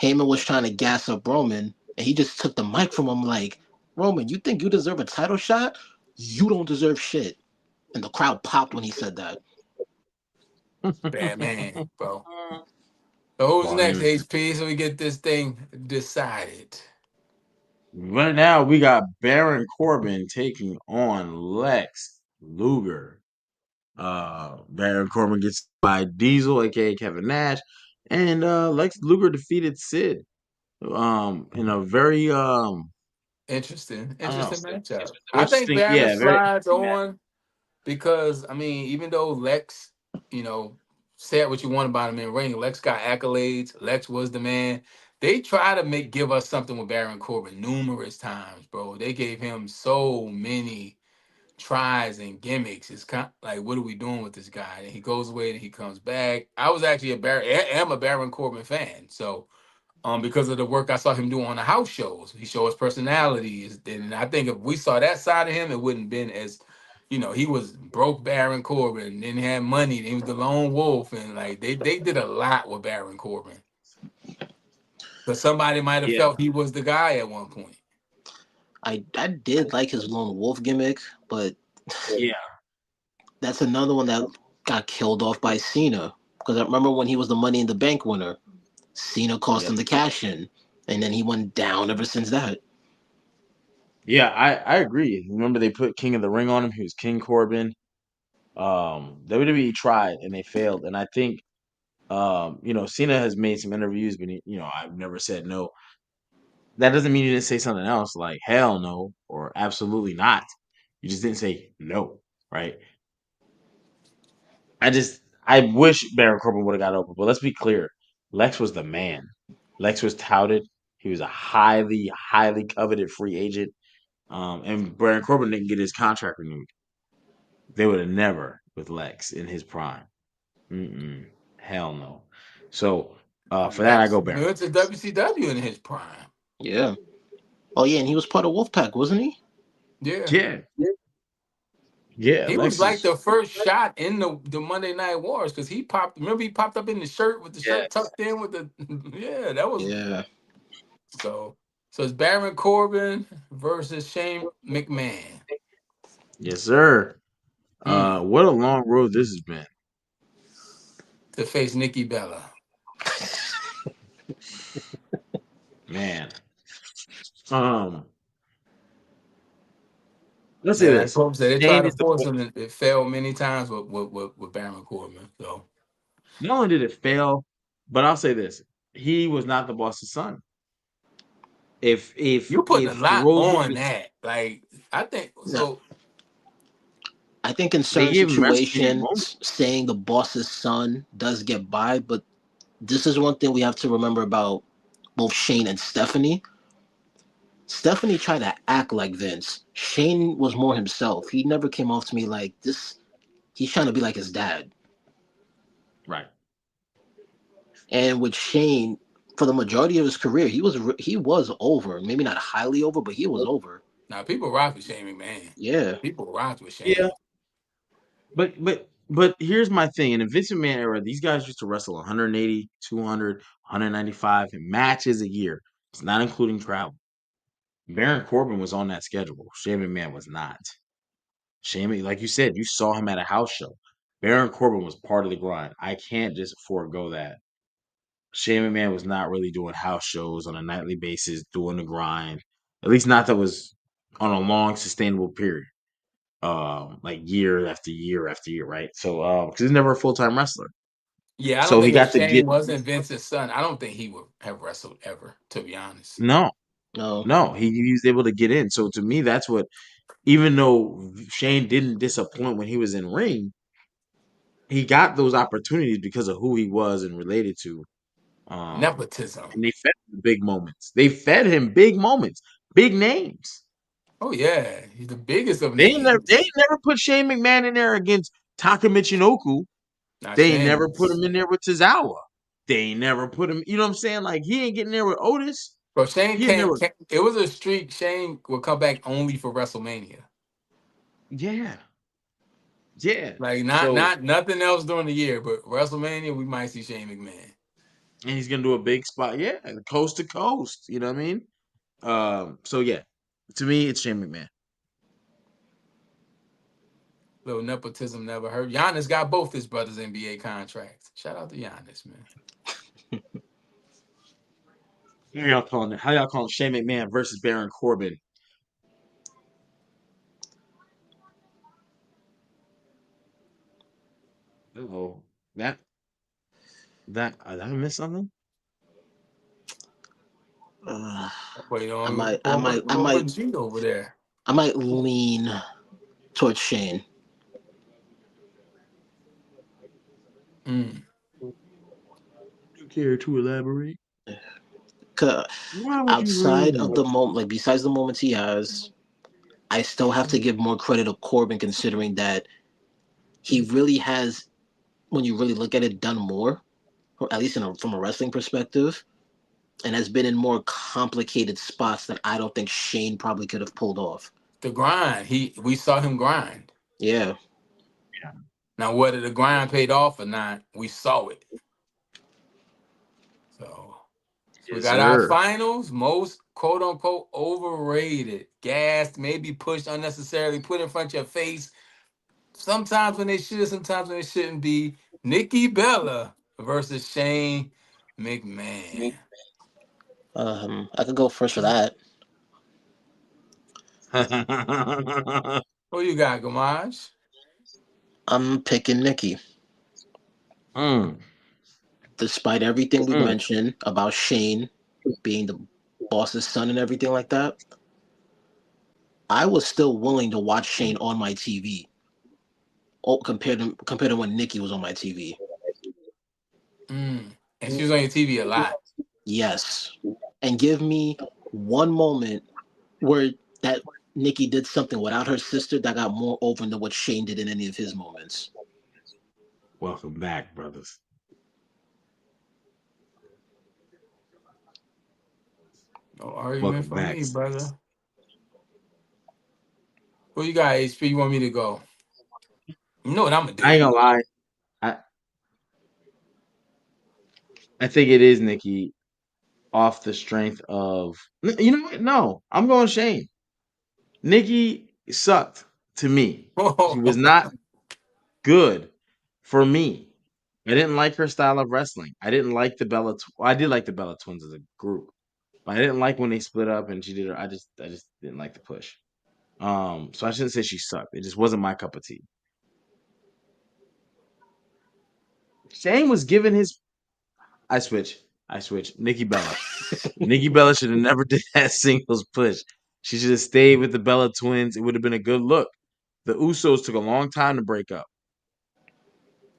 Speaker 3: Heyman was trying to gas up Roman, and he just took the mic from him like, Roman, you think you deserve a title shot? You don't deserve shit. And the crowd popped when he said that.
Speaker 2: bad man, bro. So who's next,
Speaker 1: Funny.
Speaker 2: HP? So we get this thing decided.
Speaker 1: Right now, we got Baron Corbin taking on Lex Luger. Baron Corbin gets by Diesel, aka Kevin Nash, and Lex Luger defeated Sid. In a very
Speaker 2: Interesting,
Speaker 1: I don't know,
Speaker 2: interesting matchup. I think
Speaker 1: interesting.
Speaker 2: Baron
Speaker 1: Yeah, very
Speaker 2: slides
Speaker 1: interesting match.
Speaker 2: on because I mean, even though Lex, you know, said what you want about him in ring, Lex got accolades. Lex was the man. They try to give us something with Baron Corbin numerous times, bro. They gave him so many tries and gimmicks. It's kind of like, what are we doing with this guy? And he goes away and he comes back. I was actually am a Baron Corbin fan, so because of the work I saw him do on the house shows. He showed his personality. And I think if we saw that side of him, it wouldn't been as, he was broke Baron Corbin, then he had money, then he was the lone wolf, and like they did a lot with Baron Corbin. Because somebody might have
Speaker 1: Yeah,
Speaker 2: felt he was the guy at one point.
Speaker 3: I did like his lone wolf gimmick, but
Speaker 1: yeah,
Speaker 3: that's another one that got killed off by Cena. Because I remember when he was the Money in the Bank winner, Cena cost
Speaker 1: yeah,
Speaker 3: him the cash in, and then he went down ever since that.
Speaker 1: yeah. I agree. Remember they put King of the Ring on him. He was King Corbin. WWE tried and they failed, and I think Cena has made some interviews, but I've never said no. That doesn't mean you didn't say something else like hell no or absolutely not. You just didn't say no, right? I wish Baron Corbin would have got over, but let's be clear. Lex was the man. Lex was touted. He was a highly, highly coveted free agent. And Baron Corbin didn't get his contract renewed. They would have never with Lex in his prime. Mm-mm. Hell no. So for that, I
Speaker 2: Lex
Speaker 1: go Baron.
Speaker 2: went to WCW in his prime.
Speaker 3: Yeah. Oh yeah, and he was part of Wolfpack, wasn't he?
Speaker 2: Yeah.
Speaker 1: Yeah, yeah.
Speaker 2: He was
Speaker 1: Lex
Speaker 2: like
Speaker 1: is.
Speaker 2: the first shot in the Monday Night Wars because he popped. Remember, he popped up in the shirt with the shirt
Speaker 1: Yes.
Speaker 2: tucked in with the. Yeah, that was
Speaker 3: Yeah.
Speaker 2: so. So it's Baron Corbin versus Shane McMahon
Speaker 1: Yes, sir.
Speaker 2: mm,
Speaker 1: What a long road this has been,
Speaker 2: to face Nikki Bella.
Speaker 1: man. Um, let's say
Speaker 2: Yeah, like
Speaker 1: this:
Speaker 2: Corbin said, they tried
Speaker 1: Shane
Speaker 2: to
Speaker 1: is the
Speaker 2: force him, and it failed many times with Baron Corbin. So
Speaker 1: not only did it fail, but I'll say this: he was not the boss's son. If
Speaker 2: you're putting a
Speaker 1: if the
Speaker 2: lot
Speaker 1: roles would have
Speaker 2: on
Speaker 1: been,
Speaker 2: that. Like I think
Speaker 3: No,
Speaker 2: so.
Speaker 3: I think in
Speaker 1: they
Speaker 3: certain
Speaker 1: gave him WrestleMania moment,
Speaker 3: situations, saying the boss's son does get by, but this is one thing we have to remember about both Shane and Stephanie. Stephanie tried to act like Vince. Shane was more himself. He never came off to me like this. He's trying to be like his dad.
Speaker 1: right?
Speaker 3: And with Shane, for the majority of his career, he was over. Maybe not highly over, but he was over.
Speaker 2: Now people rock with Shane McMahon.
Speaker 3: Yeah.
Speaker 2: People rock with
Speaker 1: Yeah,
Speaker 2: Shane.
Speaker 1: but here's my thing: in the Vince McMahon era, these guys used to wrestle 180, 200, 195 matches a year. It's not including travel. Baron Corbin was on that schedule. Shane McMahon was not. Shane, like you said, you saw him at a house show. Baron Corbin was part of the grind. I can't just forego that. Shane McMahon was not really doing house shows on a nightly basis, doing the grind. At least not that was on a long, sustainable period. Like year after year after year, right? So, because he's never a full time wrestler,
Speaker 2: Yeah, I don't
Speaker 1: so he
Speaker 2: think if
Speaker 1: got to get
Speaker 2: Shane wasn't Vince's son, I don't think he would have wrestled ever. To be honest.
Speaker 1: no,
Speaker 3: No.
Speaker 1: no. He was able to get in. So to me, that's what. Even though Shane didn't disappoint when he was in ring, he got those opportunities because of who he was and related to.
Speaker 2: Nepotism.
Speaker 1: And they fed him big moments. They fed him big moments, big names.
Speaker 2: Oh yeah, he's the biggest of
Speaker 1: They ain't never
Speaker 2: names.
Speaker 1: put Shane McMahon in there against Taka Michinoku,
Speaker 2: Not
Speaker 1: they ain't never put
Speaker 2: Sheamus.
Speaker 1: him in there with Tozawa. They ain't never put him. You know what I'm saying? Like he ain't getting there with Otis.
Speaker 2: Bro, Shane
Speaker 1: He in there with
Speaker 2: can't. It was a streak. Shane would come back only for WrestleMania.
Speaker 1: yeah, yeah.
Speaker 2: Like not
Speaker 1: So
Speaker 2: not nothing else during the year, but WrestleMania we might see Shane McMahon.
Speaker 1: and he's gonna do a big spot. Yeah, coast to coast. You know what I mean? So yeah, to me, it's Shane McMahon.
Speaker 2: Little nepotism never hurt. Giannis got both his brothers' NBA contracts. Shout out to Giannis, man.
Speaker 1: How y'all calling it? How y'all calling Shane McMahon versus Baron Corbin? Oh, that did I miss something?
Speaker 3: Uh,
Speaker 2: Wait
Speaker 3: I
Speaker 2: on
Speaker 3: might, I might, I
Speaker 2: Robert
Speaker 3: might,
Speaker 2: G over there.
Speaker 3: I might lean towards Shane.
Speaker 2: Mm.
Speaker 1: You care to elaborate?
Speaker 3: 'Cause
Speaker 1: Why would you
Speaker 3: outside
Speaker 1: lean?
Speaker 3: of the moment, like besides the moments he has, I still have to give more credit to Corbin, considering that he really has, when you really look at it, done more, or at least from a wrestling perspective, and has been in more complicated spots that I don't think Shane probably could have pulled off.
Speaker 2: The grind. We saw him grind.
Speaker 3: Yeah.
Speaker 2: Now whether the grind paid off or not, we saw it. So we
Speaker 1: Yes,
Speaker 2: got our
Speaker 1: sir.
Speaker 2: finals, most quote unquote overrated, gassed, maybe pushed unnecessarily, put in front of your face. Sometimes when they should, sometimes when they shouldn't be. Nikki Bella versus Shane McMahon.
Speaker 3: I could go first for that.
Speaker 2: Who you got, Gamage?
Speaker 3: I'm picking Nikki.
Speaker 1: mm,
Speaker 3: Despite everything we
Speaker 1: mm.
Speaker 3: mentioned about Shane being the boss's son and everything like that, I was still willing to watch Shane on my TV. Oh, compared to when Nikki was on my TV.
Speaker 2: Mm. And she was on your TV a lot.
Speaker 3: Yes, and give me one moment where that Nikki did something without her sister that got more over than what Shane did in any of his moments.
Speaker 1: Welcome back, brothers.
Speaker 2: No argument
Speaker 1: Welcome
Speaker 2: from
Speaker 1: back.
Speaker 2: me, brother. Who you got, HP? You want me to go? You know what I'm gonna
Speaker 1: I ain't
Speaker 2: do.
Speaker 1: gonna lie. I I think it is Nikki off the strength of you know what? No, I'm going Shane. Nikki sucked to me. She was not good for me. I didn't like her style of wrestling. I didn't like the I did like the Bella Twins as a group, but I didn't like when they split up and she did her. I just didn't like the push. So I shouldn't say she sucked. It just wasn't my cup of tea. Shane was given his. I switch. I switch. Nikki Bella. Nikki Bella should have never did that singles push. She should have stayed with the Bella Twins. It would have been a good look. The Usos took a long time to break up.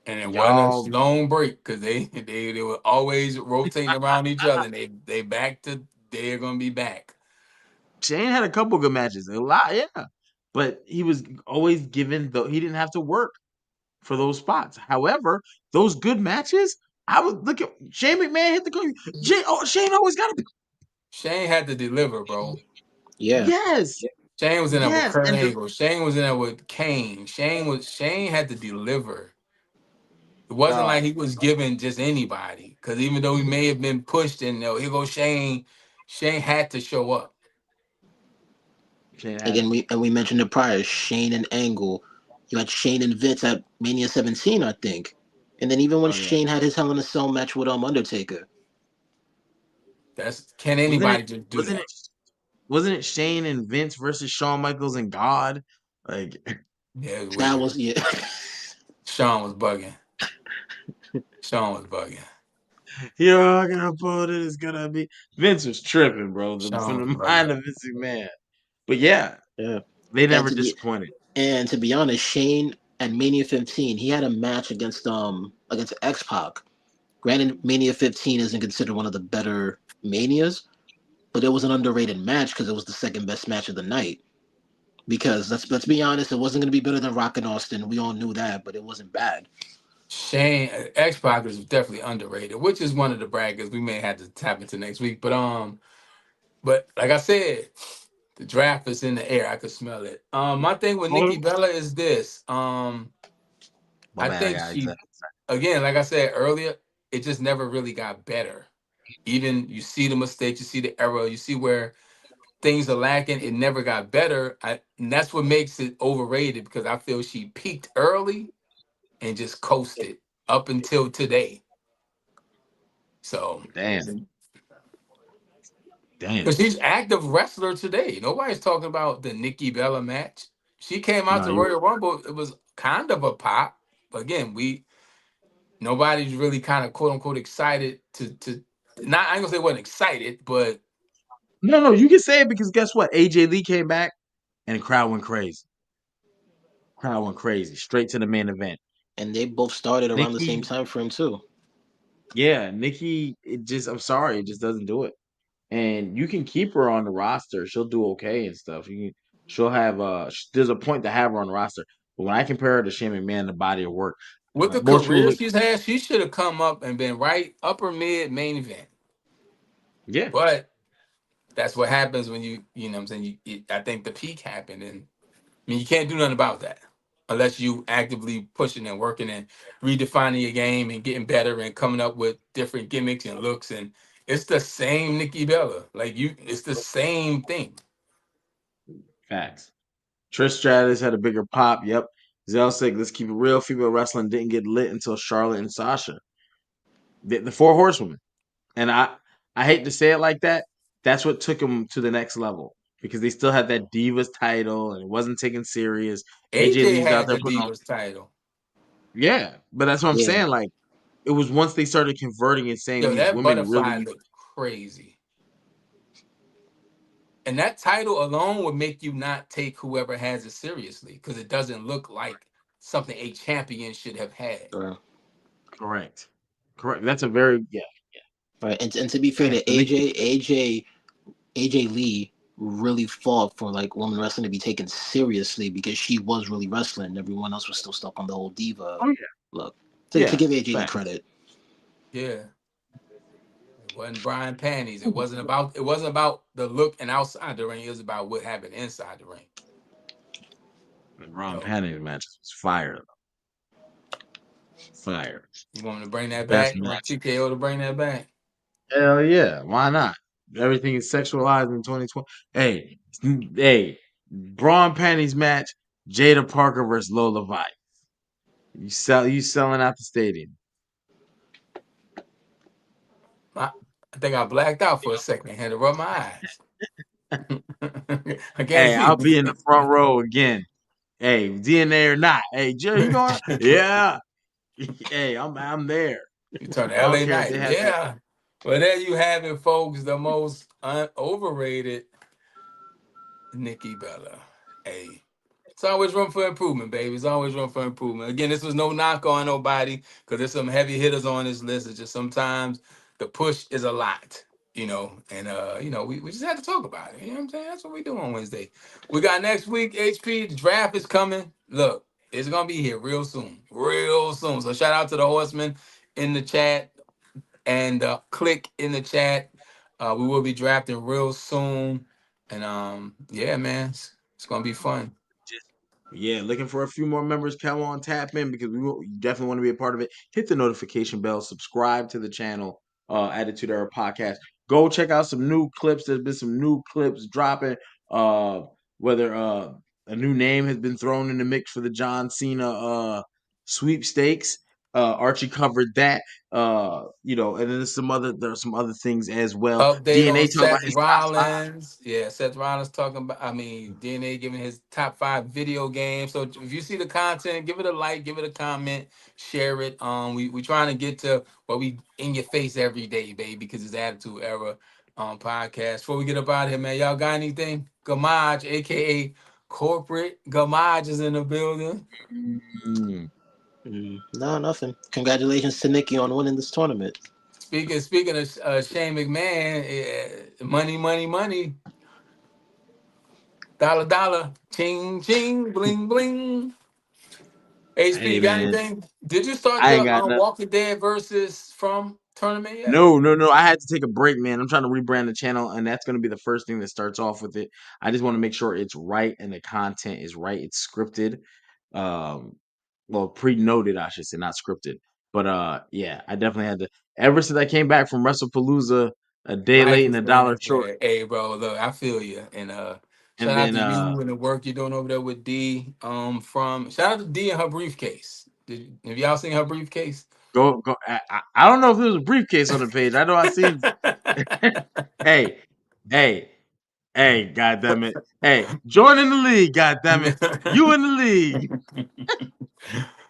Speaker 2: And it wasn't
Speaker 1: Y'all,
Speaker 2: a long break because they were always rotating around each other. And they back to they're gonna be back.
Speaker 1: Shane had a couple good matches, a lot, yeah. But he was always given the he didn't have to work for those spots. However, those good matches, I would look at Shane McMahon hit the go. Shane always got to
Speaker 2: Shane had to deliver, bro.
Speaker 3: Yeah,
Speaker 1: yes,
Speaker 2: Shane was in there with
Speaker 1: yes,
Speaker 2: Kurt
Speaker 1: and
Speaker 2: Angle. Shane was in there with Kane. Shane had to deliver. It wasn't
Speaker 1: dog.
Speaker 2: like he was giving just anybody. Because even though he may have been pushed in there, here goes Shane. Shane had to show up.
Speaker 1: Shane had
Speaker 3: again,
Speaker 1: to.
Speaker 3: we mentioned it prior. Shane and Angle. You had Shane and Vince at Mania 17, I think, and then even when
Speaker 1: Oh yeah,
Speaker 3: Shane had his Hell in a Cell match with Undertaker.
Speaker 2: That's can
Speaker 1: wasn't it?
Speaker 2: anybody just do
Speaker 1: Wasn't
Speaker 2: that?
Speaker 1: it? Wasn't it Shane and Vince versus Shawn Michaels and God? Like
Speaker 2: Yeah, it's
Speaker 3: That
Speaker 2: weird.
Speaker 3: was yeah.
Speaker 2: Sean was bugging. Sean was bugging.
Speaker 1: you're all gonna put it is gonna be Vince was tripping, bro. From
Speaker 2: Sean was
Speaker 1: the mind
Speaker 2: bugging.
Speaker 1: of Vince McMahon. But yeah,
Speaker 3: Yeah.
Speaker 1: they
Speaker 3: And
Speaker 1: never
Speaker 3: to be
Speaker 1: disappointed.
Speaker 3: and to be honest, Shane at Mania 15, he had a match against X Pac. Granted, Mania 15 isn't considered one of the better Manias, but it was an underrated match because it was the second best match of the night. because let's be honest, it wasn't going to be better than Rock and Austin. We all knew that, but it wasn't bad.
Speaker 2: Shane X Pac is definitely underrated, which is one of the brackets we may have to tap into next week. But like I said, the draft is in the air. I could smell it. My thing with Nikki
Speaker 1: Oh,
Speaker 2: Bella is this.
Speaker 1: my
Speaker 2: I
Speaker 1: bad. I
Speaker 2: think
Speaker 1: got
Speaker 2: she,
Speaker 1: exactly.
Speaker 2: again, like I said earlier, it just never really got better. Even you see the mistakes, you see the error, you see where things are lacking. It never got better. And that's what makes it overrated because I feel she peaked early and just coasted up until today. So,
Speaker 1: Damn,
Speaker 2: because
Speaker 1: damn.
Speaker 2: she's active wrestler today. Nobody's talking about the Nikki Bella match. She came out
Speaker 1: No,
Speaker 2: to
Speaker 1: you.
Speaker 2: Royal Rumble. It was kind of a pop. But again, nobody's really kind of quote unquote excited to not I ain't gonna say wasn't excited, but
Speaker 1: No, no, you can say it because guess what? AJ Lee came back and the crowd went crazy. Crowd went crazy. Straight to the main event.
Speaker 3: And they both started around the same
Speaker 1: Nikki,
Speaker 3: time frame too.
Speaker 1: yeah, Nikki. It just. I'm sorry, it just doesn't do it. And you can keep her on the roster. She'll do okay and stuff. You can. She'll have. There's a point to have her on the roster. But when I compare her to Shane McMahon, the body of work,
Speaker 2: with the
Speaker 1: most people
Speaker 2: career
Speaker 1: look.
Speaker 2: she's had, she should have come up and been right upper mid main event.
Speaker 1: Yeah.
Speaker 2: But that's what happens when you know what I'm saying. I think the peak happened, and I mean you can't do nothing about that unless you actively pushing and working and redefining your game and getting better and coming up with different gimmicks and looks. And it's the same Nikki Bella, it's the same thing.
Speaker 1: Facts. Trish Stratus had a bigger pop. Yep. Zell said, let's keep it real. Female wrestling didn't get lit until Charlotte and Sasha. The four horsewomen. And I hate to say it like that. That's what took them to the next level because they still had that Divas title and it wasn't taken serious. AJ
Speaker 2: AJ
Speaker 1: Lee's out
Speaker 2: had
Speaker 1: there
Speaker 2: the
Speaker 1: putting on,
Speaker 2: Divas title.
Speaker 1: yeah. But that's what I'm
Speaker 3: Yeah,
Speaker 1: saying. Like it was once they started converting and saying
Speaker 2: Yo,
Speaker 1: these
Speaker 2: that
Speaker 1: women
Speaker 2: butterfly
Speaker 1: really,
Speaker 2: looked crazy. And that title alone would make you not take whoever has it seriously because it doesn't look like something a champion should have had.
Speaker 3: right.
Speaker 1: correct, correct. That's a very yeah.
Speaker 3: Right. And to be fair
Speaker 1: Yeah.
Speaker 3: to
Speaker 1: So Nikki,
Speaker 3: AJ Lee really fought for like women wrestling to be taken seriously because she was really wrestling. Everyone else was still stuck on the whole diva
Speaker 1: oh yeah,
Speaker 3: look. To
Speaker 1: yeah,
Speaker 3: give AJ Lee
Speaker 1: facts.
Speaker 3: credit.
Speaker 2: Yeah. It wasn't Brian Panties. It wasn't about the look and outside the ring. It was about what happened inside the ring.
Speaker 1: Ron
Speaker 2: So
Speaker 1: Panic matches was fire, fire.
Speaker 2: you want me to bring that
Speaker 1: Best
Speaker 2: back? You want
Speaker 1: match.
Speaker 2: TKO to bring that back?
Speaker 1: Hell yeah, why not? Everything is sexualized in 2020. Hey, hey, Braun Panties match, Jada Parker versus Lola Vice. You selling out the stadium.
Speaker 2: I, I think I blacked out for a second. Had to rub my eyes. I can't
Speaker 1: Hey,
Speaker 2: see.
Speaker 1: I'll be in the front row again. Hey, DNA or not. Hey, Jerry, you going? Yeah. Hey, I'm there.
Speaker 2: You turn to
Speaker 1: I don't
Speaker 2: LA
Speaker 1: care if they
Speaker 2: Knight.
Speaker 1: have that.
Speaker 2: Yeah. Well, there you have it, folks. The most overrated Nikki Bella. Hey, it's always room for improvement, baby. It's always room for improvement. Again, this was no knock on nobody because there's some heavy hitters on this list. It's just sometimes the push is a lot, and we just had to talk about it. You know what I'm saying? That's what we do on Wednesday. We got next week, HP. The draft is coming. Look, it's gonna be here real soon. Real soon. So shout out to the horsemen in the chat and click in the chat. We will be drafting real soon. And yeah, man, it's gonna be fun.
Speaker 1: Yeah, looking for a few more members. Come on, tap in because you definitely want to be a part of it. Hit the notification bell, subscribe to the channel, Attitude Era Podcast. Go check out some new clips. There's been some new clips dropping. Uh, whether a new name has been thrown in the mix for the John Cena sweepstakes. Archie covered that. And then there's some other things as well.
Speaker 2: Update on
Speaker 1: DNA talking about
Speaker 2: Seth
Speaker 1: his top five.
Speaker 2: Rollins. Yeah, Seth Rollins talking about. I mean, DNA giving his top 5 video games. So if you see the content, give it a like, give it a comment, share it. We trying to get to what we in your face every day, baby, because it's Attitude Era podcast. Before we get up out of here, man, y'all got anything? Gamaj, aka Corporate Gamaj, is in the building.
Speaker 1: Mm.
Speaker 3: No, nothing. Congratulations to Nikki on winning this tournament.
Speaker 2: Speaking of Shane McMahon, money, money, money. Dollar, dollar. Ching, ching. Bling, bling. HP,
Speaker 1: Hey
Speaker 2: you got
Speaker 1: man,
Speaker 2: anything? Did you start
Speaker 1: I ain't
Speaker 2: your
Speaker 1: got nothing.
Speaker 2: Walking Dead versus From tournament yet?
Speaker 1: No, no, no. I had to take a break, man. I'm trying to rebrand the channel, and that's going to be the first thing that starts off with it. I just want to make sure it's right and the content is right. It's scripted, um, well, pre-noted, I should say, not scripted. But yeah, I definitely had to. Ever since I came back from WrestlePalooza, a day
Speaker 2: Life
Speaker 1: late and
Speaker 2: has
Speaker 1: a
Speaker 2: been
Speaker 1: dollar short,
Speaker 2: unfair. Hey, bro, look, I feel you. And
Speaker 1: and
Speaker 2: shout out
Speaker 1: then
Speaker 2: to you and the work you're doing over there with D. From shout out to D and her briefcase. Have y'all seen her briefcase?
Speaker 1: go. I don't know if there was a briefcase on the page. I know I seen. Hey, hey, hey! God damn it! Hey, join in the league! God damn it! You in the league!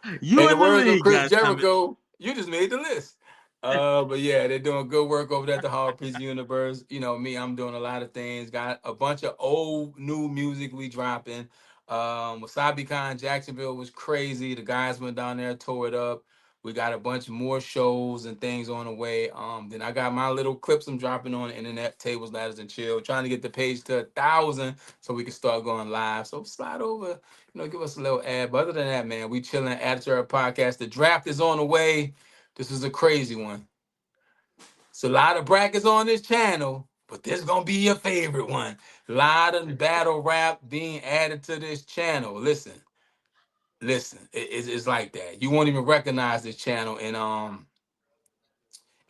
Speaker 2: In
Speaker 1: You
Speaker 2: the
Speaker 1: in the
Speaker 2: words of
Speaker 1: league,
Speaker 2: Chris
Speaker 1: goddammit.
Speaker 2: Jericho, you just made the list. But yeah, they're doing good work over there at the Hall Prince Universe. You know me, I'm doing a lot of things. Got a bunch of old new music we dropping. Wasabi Con Jacksonville was crazy. The guys went down there, tore it up. We got a bunch more shows and things on the way. Then I got my little clips I'm dropping on the internet, tables, ladders, and chill, trying to get the page to 1,000 so we can start going live. So slide over, give us a little ad. But other than that, man, we chilling at our podcast. The draft is on the way. This is a crazy one. It's a lot of brackets on this channel, but this gonna be your favorite one. A lot of battle rap being added to this channel. Listen, it's like that. You won't even recognize this channel in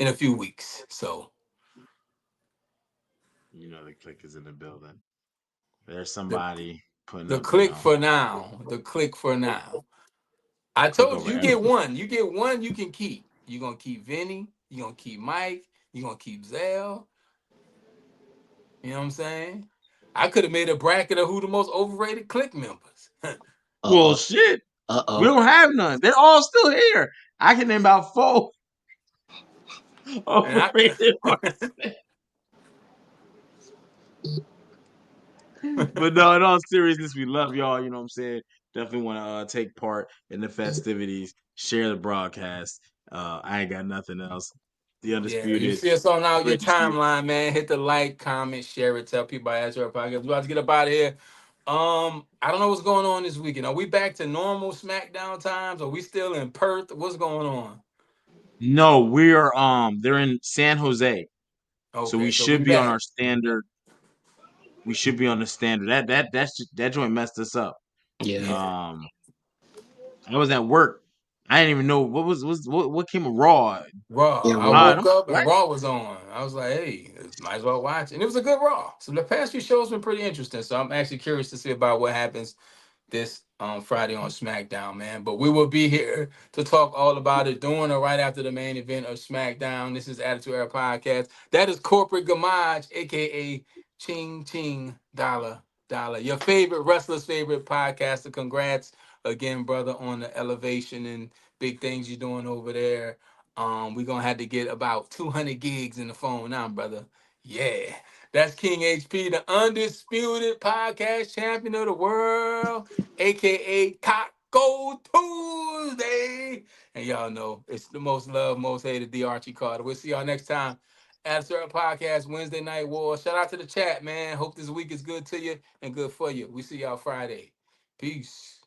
Speaker 2: a few weeks. So
Speaker 1: You know the click is in the building. There's
Speaker 2: the
Speaker 1: somebody putting
Speaker 2: the
Speaker 1: up,
Speaker 2: click for now. The click for now. I
Speaker 1: click
Speaker 2: told
Speaker 1: over
Speaker 2: you, you get
Speaker 1: everything.
Speaker 2: one. You get one you can keep. You're gonna keep Vinny. You're gonna keep Mike. You're gonna keep Zell. You know what I'm saying? I could have made a bracket of who the most overrated click members.
Speaker 3: Uh
Speaker 1: Well,
Speaker 3: oh.
Speaker 1: shit.
Speaker 3: Uh
Speaker 1: We
Speaker 3: oh.
Speaker 1: don't have none. They're all still here. I can name about four
Speaker 2: And I
Speaker 1: overrated horsemen. But no, in all seriousness, we love y'all. You know what I'm saying? Definitely want to take part in the festivities, share the broadcast. I ain't got nothing else. The
Speaker 2: yeah, you
Speaker 1: Undisputed.
Speaker 2: see us on out your
Speaker 1: Great to see you.
Speaker 2: timeline, man. Hit the like, comment, share it, tell people about Azure Podcast. We about to get up out of here. I don't know what's going on this weekend. Are we back to normal SmackDown times? Are we still in Perth? What's going on?
Speaker 1: No, we're they're in San Jose. So we
Speaker 2: Okay, so we
Speaker 1: should be on
Speaker 2: back.
Speaker 1: our standard. We should be on the standard. That joint messed us up.
Speaker 3: Yeah.
Speaker 2: Yeah.
Speaker 1: Um, I was at work. I didn't even know what came of Raw.
Speaker 2: Raw.
Speaker 3: Yeah.
Speaker 2: I
Speaker 3: Raw.
Speaker 1: I'm
Speaker 2: woke
Speaker 1: like,
Speaker 2: up and
Speaker 1: what?
Speaker 2: Raw was on. I was like, hey, might as well watch. And it was a good Raw. So the past few shows been pretty interesting. So I'm actually curious to see about what happens this Friday on SmackDown, man. But we will be here to talk all about it during or right after the main event of SmackDown. This is Attitude Era Podcast. That is Corporate Gamage, aka Ching Ching Dollar Dollar. Your favorite wrestler's favorite podcaster. Congrats again, brother, on the elevation and big things you're doing over there. We're gonna have to get about 200 gigs in the phone now, brother. Yeah. That's King HP, the undisputed podcast champion of the world, aka Taco Tuesday. And y'all know it's the most loved, most hated D Archie Carter. We'll see y'all next time. After our podcast, Wednesday Night War. Shout out to the chat, man. Hope this week is good to you and good for you. We see y'all Friday. Peace.